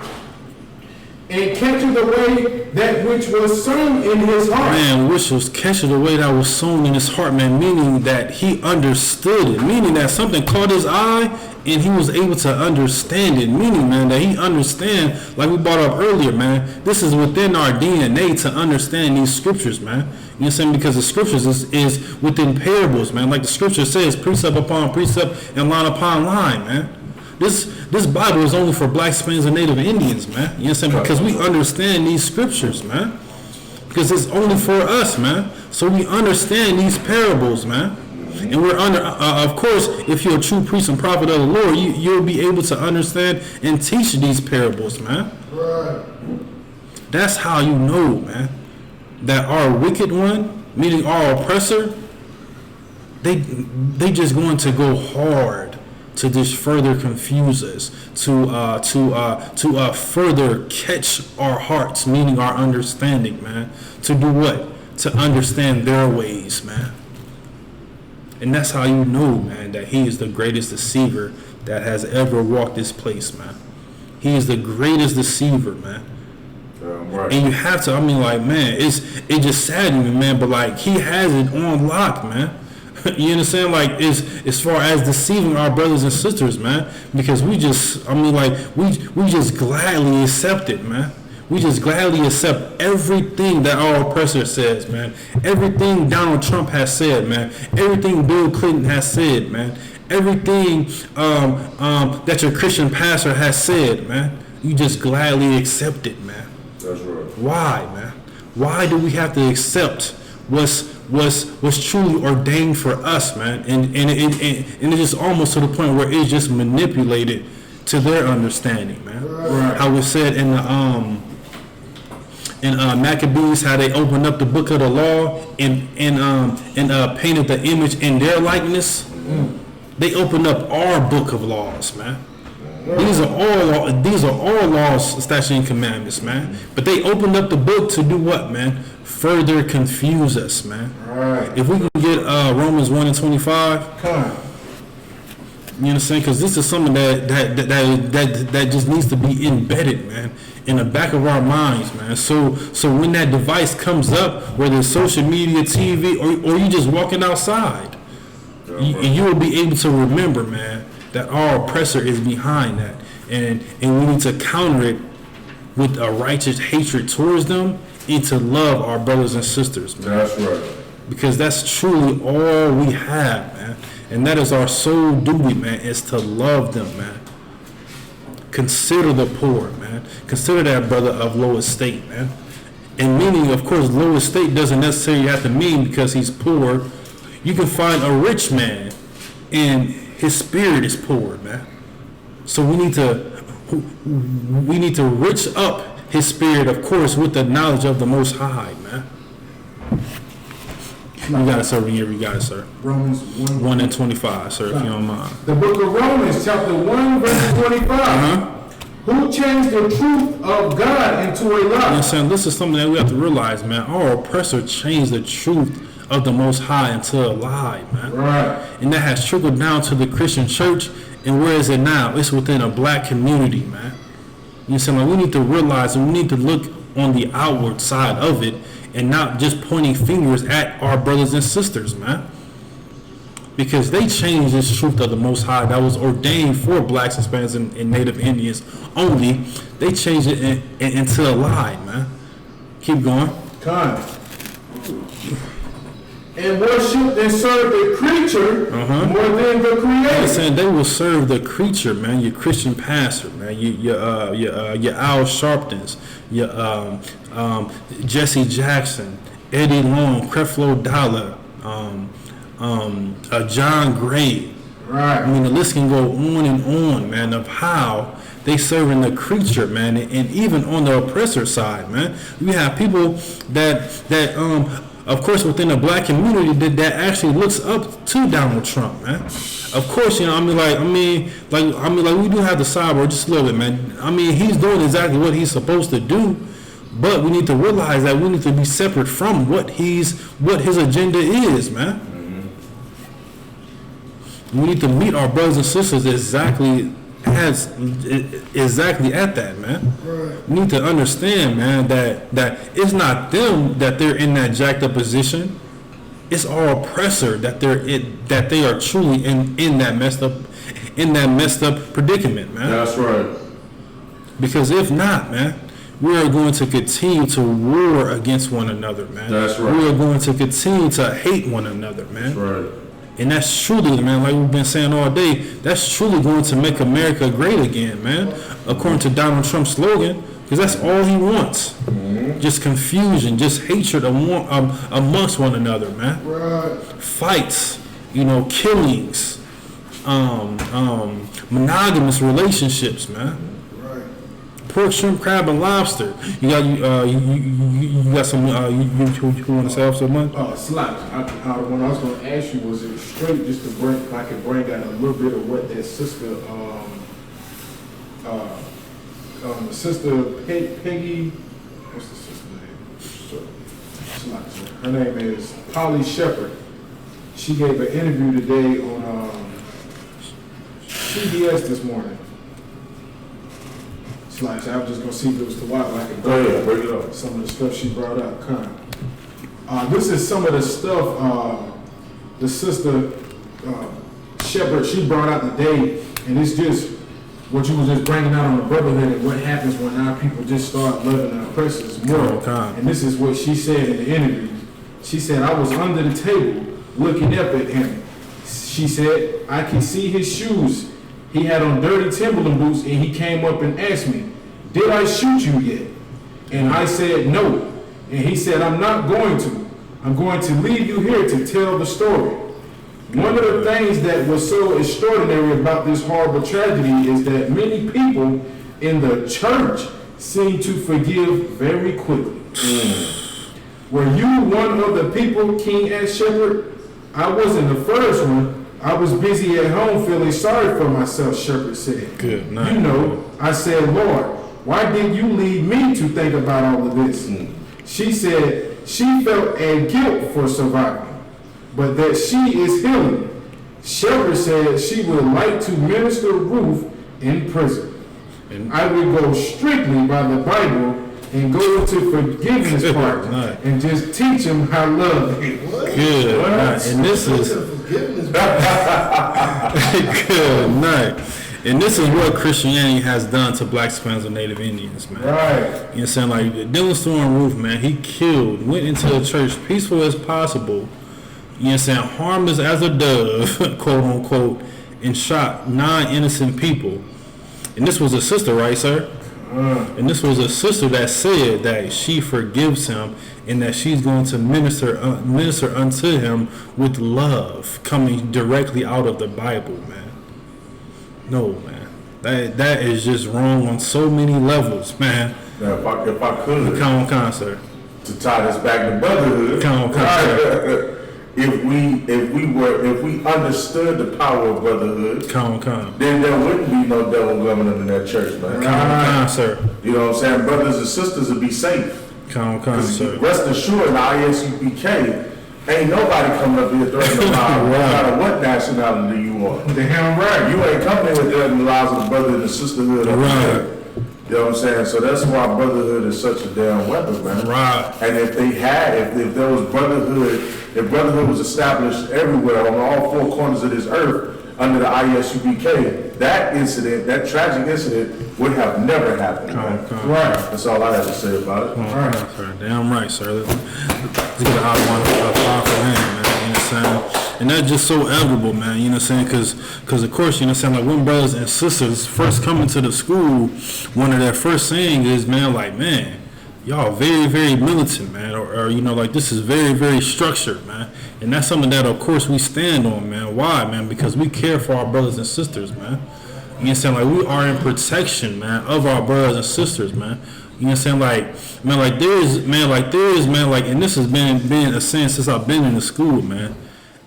And catcheth away that which was sown in his heart. Man, which was catching away that was sown in his heart, man, meaning that he understood it, meaning that something caught his eye and he was able to understand it, meaning, man, that he understand, like we brought up earlier, man, this is within our DNA to understand these scriptures, man. You know what I'm saying? Because the scriptures is within parables, man. Like the scripture says, precept upon precept and line upon line, man. This Bible is only for Black, Spaniards, and Native Indians, man. You know what I'm saying? Because we understand these scriptures, man. Because it's only for us, man. So we understand these parables, man. And we're under, of course, if you're a true priest and prophet of the Lord, you'll be able to understand and teach these parables, man. Right. That's how you know, man, that our wicked one, meaning our oppressor, they just going to go hard to just further confuse us, to further catch our hearts, meaning our understanding, man. To do what? To understand their ways, man. And that's how you know, man, that he is the greatest deceiver that has ever walked this place, man. He is the greatest deceiver, man. Right. And you have to, I mean, like, man, it just saddens me, man, but like he has it on lock, man. You understand? Like, as far as deceiving our brothers and sisters, man, because we just gladly accept it, man. We just gladly accept everything that our oppressor says, man. Everything Donald Trump has said, man. Everything Bill Clinton has said, man. Everything that your Christian pastor has said, man, you just gladly accept it, man. That's right. Why, man? Why do we have to accept what's truly ordained for us, man? And it's just almost to the point where it's just manipulated to their understanding, man. Right. How it said in the Maccabees, how they opened up the book of the law and painted the image in their likeness. They opened up our book of laws, man. These are all laws, statutes, and commandments, man. But they opened up the book to do what, man? Further confuse us, man. Right. If we can get Romans 1:25, come on. you understand? Because this is something that just needs to be embedded, man, in the back of our minds, man. So when that device comes up, whether it's social media, TV, or you just walking outside, you will be able to remember, man, that our oppressor is behind that, and we need to counter it with a righteous hatred towards them and to love our brothers and sisters, man. That's right. Because that's truly all we have, man. And that is our sole duty, man, is to love them, man. Consider the poor, man. Consider that brother of low estate, man. And meaning, of course, low estate doesn't necessarily have to mean because he's poor. You can find a rich man and his spirit is poor, man. So we need to rich up his spirit, of course, with the knowledge of the Most High, man. You got it, sir. You got it, sir. Romans 1:25, sir, if you don't mind. The book of Romans, chapter 1, verse 25. Who changed the truth of God into a lie? You know what I'm saying? This is something that we have to realize, man. Our oppressor changed the truth of the Most High into a lie, man. Right. And that has trickled down to the Christian church. And where is it now? It's within a black community, man. You know what I'm saying? Like, we need to realize and we need to look on the outward side of it and not just pointing fingers at our brothers and sisters, man. Because they changed this truth of the Most High that was ordained for blacks, Hispanics, and Native Indians only. They changed it into a lie, man. Keep going. Time. And worship and serve the creature more than the creator. Saying they will serve the creature, man. Your Christian pastor, man. Your Al Sharptons, your Jesse Jackson, Eddie Long, Creflo Dollar, John Gray. Right. I mean, the list can go on and on, man, of how they serving the creature, man, and even on the oppressor side, man. We have people that of course, within the black community that actually looks up to Donald Trump, man. Of course, you know, we do have the sidebar just a little bit, man. I mean, he's doing exactly what he's supposed to do, but we need to realize that we need to be separate from what his agenda is, man. We need to meet our brothers and sisters exactly at that, man. Right. We need to understand, man, that it's not them that they're in that jacked up position. It's our oppressor that they are truly in that messed up predicament, man. That's right. Because if not, man, we are going to continue to war against one another, man. That's right. We are going to continue to hate one another, man. That's right. And that's truly, man, like we've been saying all day, that's truly going to make America great again, man, according to Donald Trump's slogan, because that's all he wants. Just confusion, just hatred amongst one another, man. Right. Fights, you know, killings, monogamous relationships, man. Pork, shrimp, crab, and lobster. You got some. You want to say off so much? Slaps. What I was going to ask you was, it straight just to bring, if I could bring out a little bit of what that sister, Peggy. What's the sister's name? Slaps. Her name is Polly Shepherd. She gave an interview today on CBS this morning. Slash, I was just gonna see if it was too wild. I could Go ahead, break it up. Some of the stuff she brought up. This is some of the stuff the sister Shepherd she brought out today, and it's just what you was just bringing out on the brotherhood and what happens when our people just start loving the oppressors more. And this is what she said in the interview. She said, "I was under the table looking up at him. She She said, I can see his shoes. He had on dirty Timberland boots, and he came up and asked me, did I shoot you yet? And I said, no. And he said, I'm not going to. I'm going to leave you here to tell the story. One of the things that was so extraordinary about this horrible tragedy is that many people in the church seem to forgive very quickly. Were you one of the people, King asked Shepherd? I wasn't the first one. I was busy at home feeling sorry for myself, Shepherd said. Good night. You know, I said, Lord, why did you leave me to think about all of this? She said she felt a guilt for surviving, but that she is healing. Shepherd said she would like to minister Ruth in prison. And I would go strictly by the Bible and go into forgiveness part and just teach them how love is. Good night. And this is good night. And this is what Christianity has done to blacks, Hispanics, and Native Indians, man. Right. You know what I'm saying? Like Dylan Storm Roof, man, he killed, went into the church peaceful as possible. You know what I'm saying? Harmless as a dove, quote unquote, and shot 9 innocent people. And this was a sister, right, sir? And this was a sister that said that she forgives him and that she's going to minister unto him with love coming directly out of the Bible, man. No, man. That is just wrong on so many levels, man. Now, if I could, come on, sir. To tie this back to brotherhood, come on, sir. If we understood the power of brotherhood, then there wouldn't be no devil government in that church, man. Come on, sir. You know what I'm saying? Brothers and sisters would be safe. Come on, sir. Rest assured, in ISUPK, ain't nobody coming up here threatening the lives, no matter what nationality you are. Damn right. You ain't coming here threatening the lives of the brotherhood and sisterhood. Right. You know what I'm saying? So that's why brotherhood is such a damn weapon, man. Right. And if there was brotherhood, if brotherhood was established everywhere on all 4 corners of this earth under the ISUPK, that incident, that tragic incident, would have never happened. Right. That's all I have to say about it. Right. Sir. Damn right, sir. Let's get a hot one for him, man. You know what I'm saying? And that's just so evident, man. You know what I'm saying? Because of course, you know what I'm saying? Like when brothers and sisters first come into the school, one of their first saying is, man, like, man, y'all very, very militant, man. Or you know, like this is very, very structured, man. And that's something that, of course, we stand on, man. Why, man? Because we care for our brothers and sisters, man. You know what I'm saying? Like we are in protection, man, of our brothers and sisters, man. You know what I'm saying? Like, man, like there is, and this has been a saying since I've been in the school, man.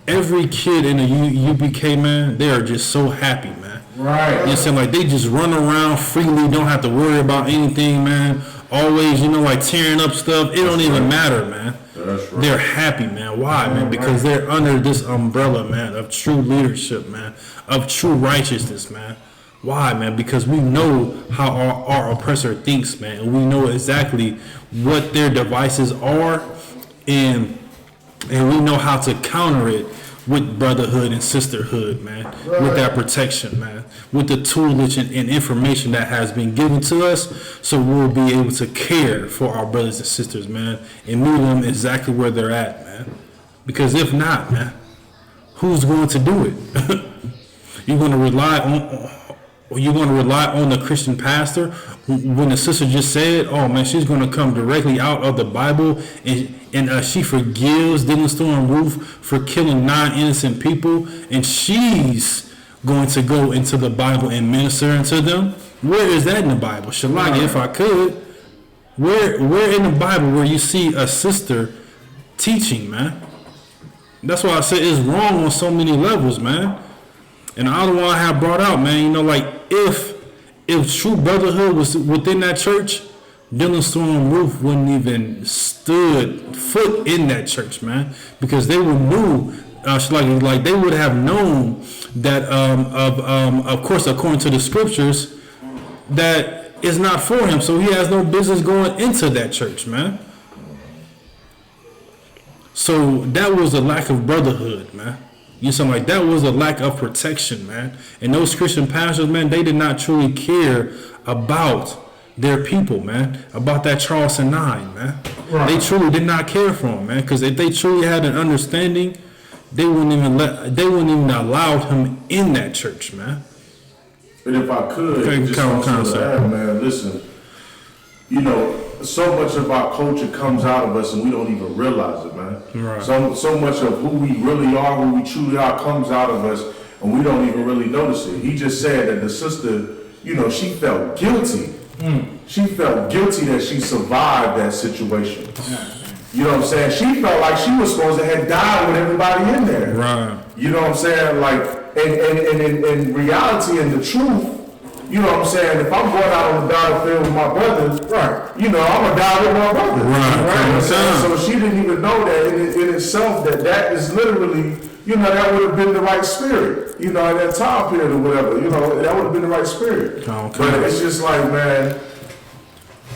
Every kid in the UBK, man, they are just so happy, man. Right. You know what I'm saying? Like they just run around freely, don't have to worry about anything, man. Always, you know, like tearing up stuff. It don't even matter, man. That's right. They're happy, man. Why, man? Because they're under this umbrella, man, of true leadership, man, of true righteousness, man. Why, man? Because we know how our oppressor thinks, man, and we know exactly what their devices are, and we know how to counter it with brotherhood and sisterhood, man, with that protection, man, with the toolage and information that has been given to us, so we'll be able to care for our brothers and sisters, man, and meet them exactly where they're at, man. Because if not, man, who's going to do it? You're going to rely on the Christian pastor when the sister just said, oh man, she's going to come directly out of the Bible and she forgives Dylan Storm Roof for killing 9 innocent people, and she's going to go into the Bible and minister unto them. Where is that in the Bible? Shalagi, if I could. Where in the Bible where you see a sister teaching, man? That's why I said it's wrong on so many levels, man. And the other one I have brought out, man, you know, like if true brotherhood was within that church, Dylan Storm Roof wouldn't even stood foot in that church, man, because they would knew, like they would have known that, of course, according to the scriptures, that it's not for him, so he has no business going into that church, man. So that was a lack of brotherhood, man. You know, something like that was a lack of protection, man. And those Christian pastors, man, they did not truly care about their people, man, about that Charleston 9, man. Right. They truly did not care for them, man, because if they truly had an understanding they wouldn't even allow him in that church, man. And if I could, just also to add, man, listen, you know, so much of our culture comes out of us and we don't even realize it, man. Right. So much of who we really are, who we truly are, comes out of us and we don't even really notice it. He just said that the sister, you know, she felt guilty. She felt guilty that she survived that situation. You know what I'm saying? She felt like she was supposed to have died with everybody in there. Right. You know what I'm saying? Like, and in reality and the truth, you know what I'm saying? If I'm going out on the battlefield with my brother, right, you know, I'm gonna die with my brother. Right. So she didn't even know that in itself that is literally, you know, that would have been the right spirit. You know, in that time period or whatever, you know, that would have been the right spirit. But it's just like, man,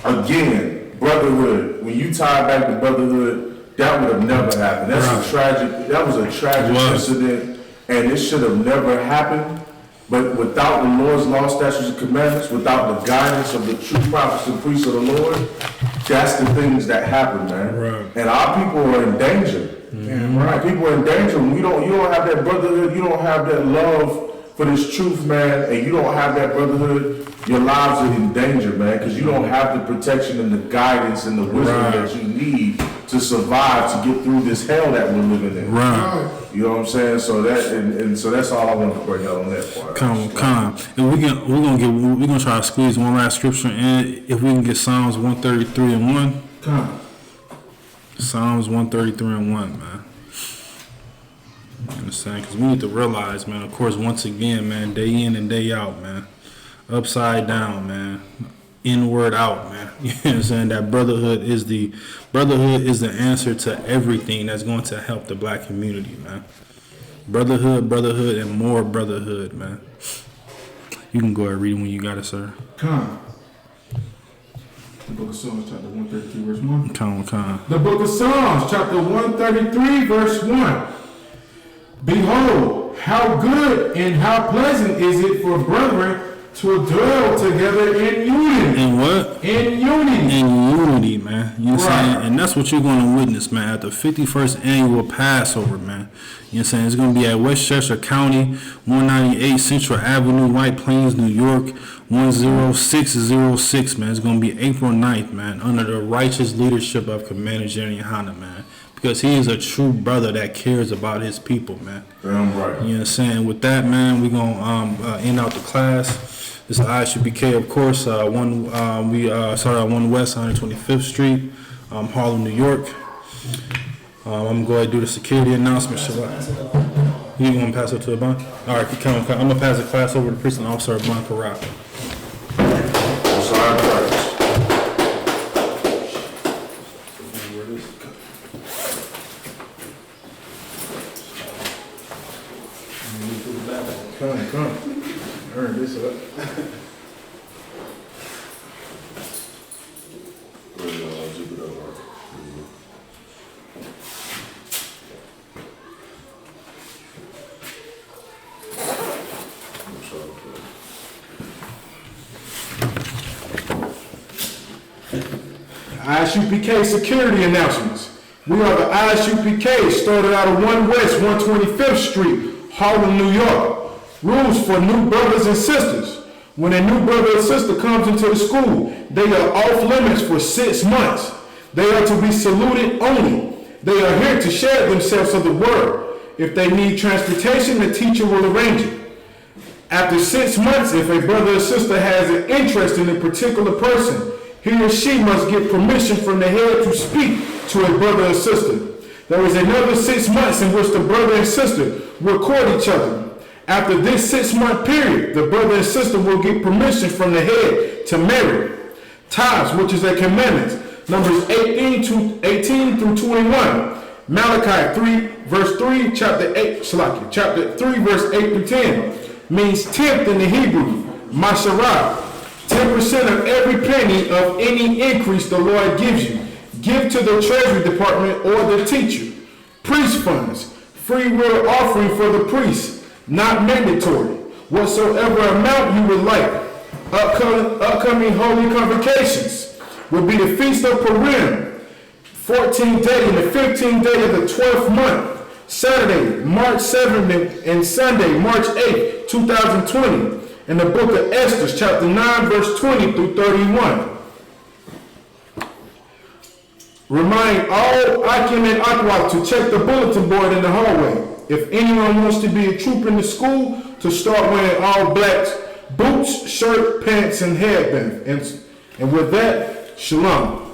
again, brotherhood, when you tie back to brotherhood, that would have never happened. That was a tragic incident, and it should have never happened. But without the Lord's law, statutes, and commandments, without the guidance of the true prophets and priests of the Lord, that's the things that happen, man. Right. And our people are in danger. Right. People are in danger. You don't have that brotherhood, you don't have that love for this truth, man, and you don't have that brotherhood, your lives are in danger, man, because you don't have the protection and the guidance and the wisdom that you need to survive, to get through this hell that we're living in. Right. You know what I'm saying? So that and so that's all I want to bring out on that part. Come. And we're gonna try to squeeze one last scripture in. If we can get Psalms 133 and 1. Come. Psalms 133 and 1, man. You understand? Because we need to realize, man, of course, once again, man, day in and day out, man, upside down, man, inward out, man. You know what I'm saying? That brotherhood is the answer to everything that's going to help the black community, man. Brotherhood, and more brotherhood, man. You can go ahead and read it when you got it, sir. Come. The book of Psalms, chapter 133, verse 1. Come. The book of Psalms, chapter 133, verse 1. Behold, how good and how pleasant is it for brethren to dwell together in unity. In what? In unity. In unity, man. You know what I'm saying? And that's what you're going to witness, man, at the 51st annual Passover, man. You know what I'm saying? It's going to be at Westchester County, 198 Central Avenue, White Plains, New York, 10606, man. It's going to be April 9th, man, under the righteous leadership of Commander Jerry Hanna, man. Because he is a true brother that cares about his people, man. Damn right. You know what I'm saying? With that, man, we're going to end out the class. This is ISUPK, of course. We started at 1 West 125th Street, Harlem, New York. I'm going to go ahead and do the security announcement. You going to pass it to a bond? All right, I'm going to pass the class over to Precinct Officer Bond Parap. Come. Turn this up. ISUPK security announcements. We are the ISUPK, started out of 1 West 125th Street, Harlem, New York. Rules for new brothers and sisters. When a new brother or sister comes into the school, they are off limits for 6 months. They are to be saluted only. They are here to share themselves of the word. If they need transportation, the teacher will arrange it. After 6 months, if a brother or sister has an interest in a particular person, he or she must get permission from the head to speak to a brother or sister. There is another 6 months in which the brother and sister will court each other. After this 6-month period, the brother and sister will get permission from the head to marry. Tithes, which is a commandment, Numbers 18 through 21. Malachi 3, verse 3, chapter 3, verse 8 through 10, means tenth in the Hebrew, Masharah. 10% of every penny of any increase the Lord gives you. Give to the Treasury Department or the teacher. Priest funds, free will offering for the priest. Not mandatory. Whatsoever amount you would like. Upcoming holy convocations will be the Feast of Purim, 14th day and the 15th day of the 12th month. Saturday, March 7th and Sunday, March 8th, 2020. In the book of Esther, chapter 9, verse 20 through 31. Remind all Akim and Akwak to check the bulletin board in the hallway. If anyone wants to be a troop in the school, to start wearing all blacks, boots, shirt, pants, and headband. And with that, shalom.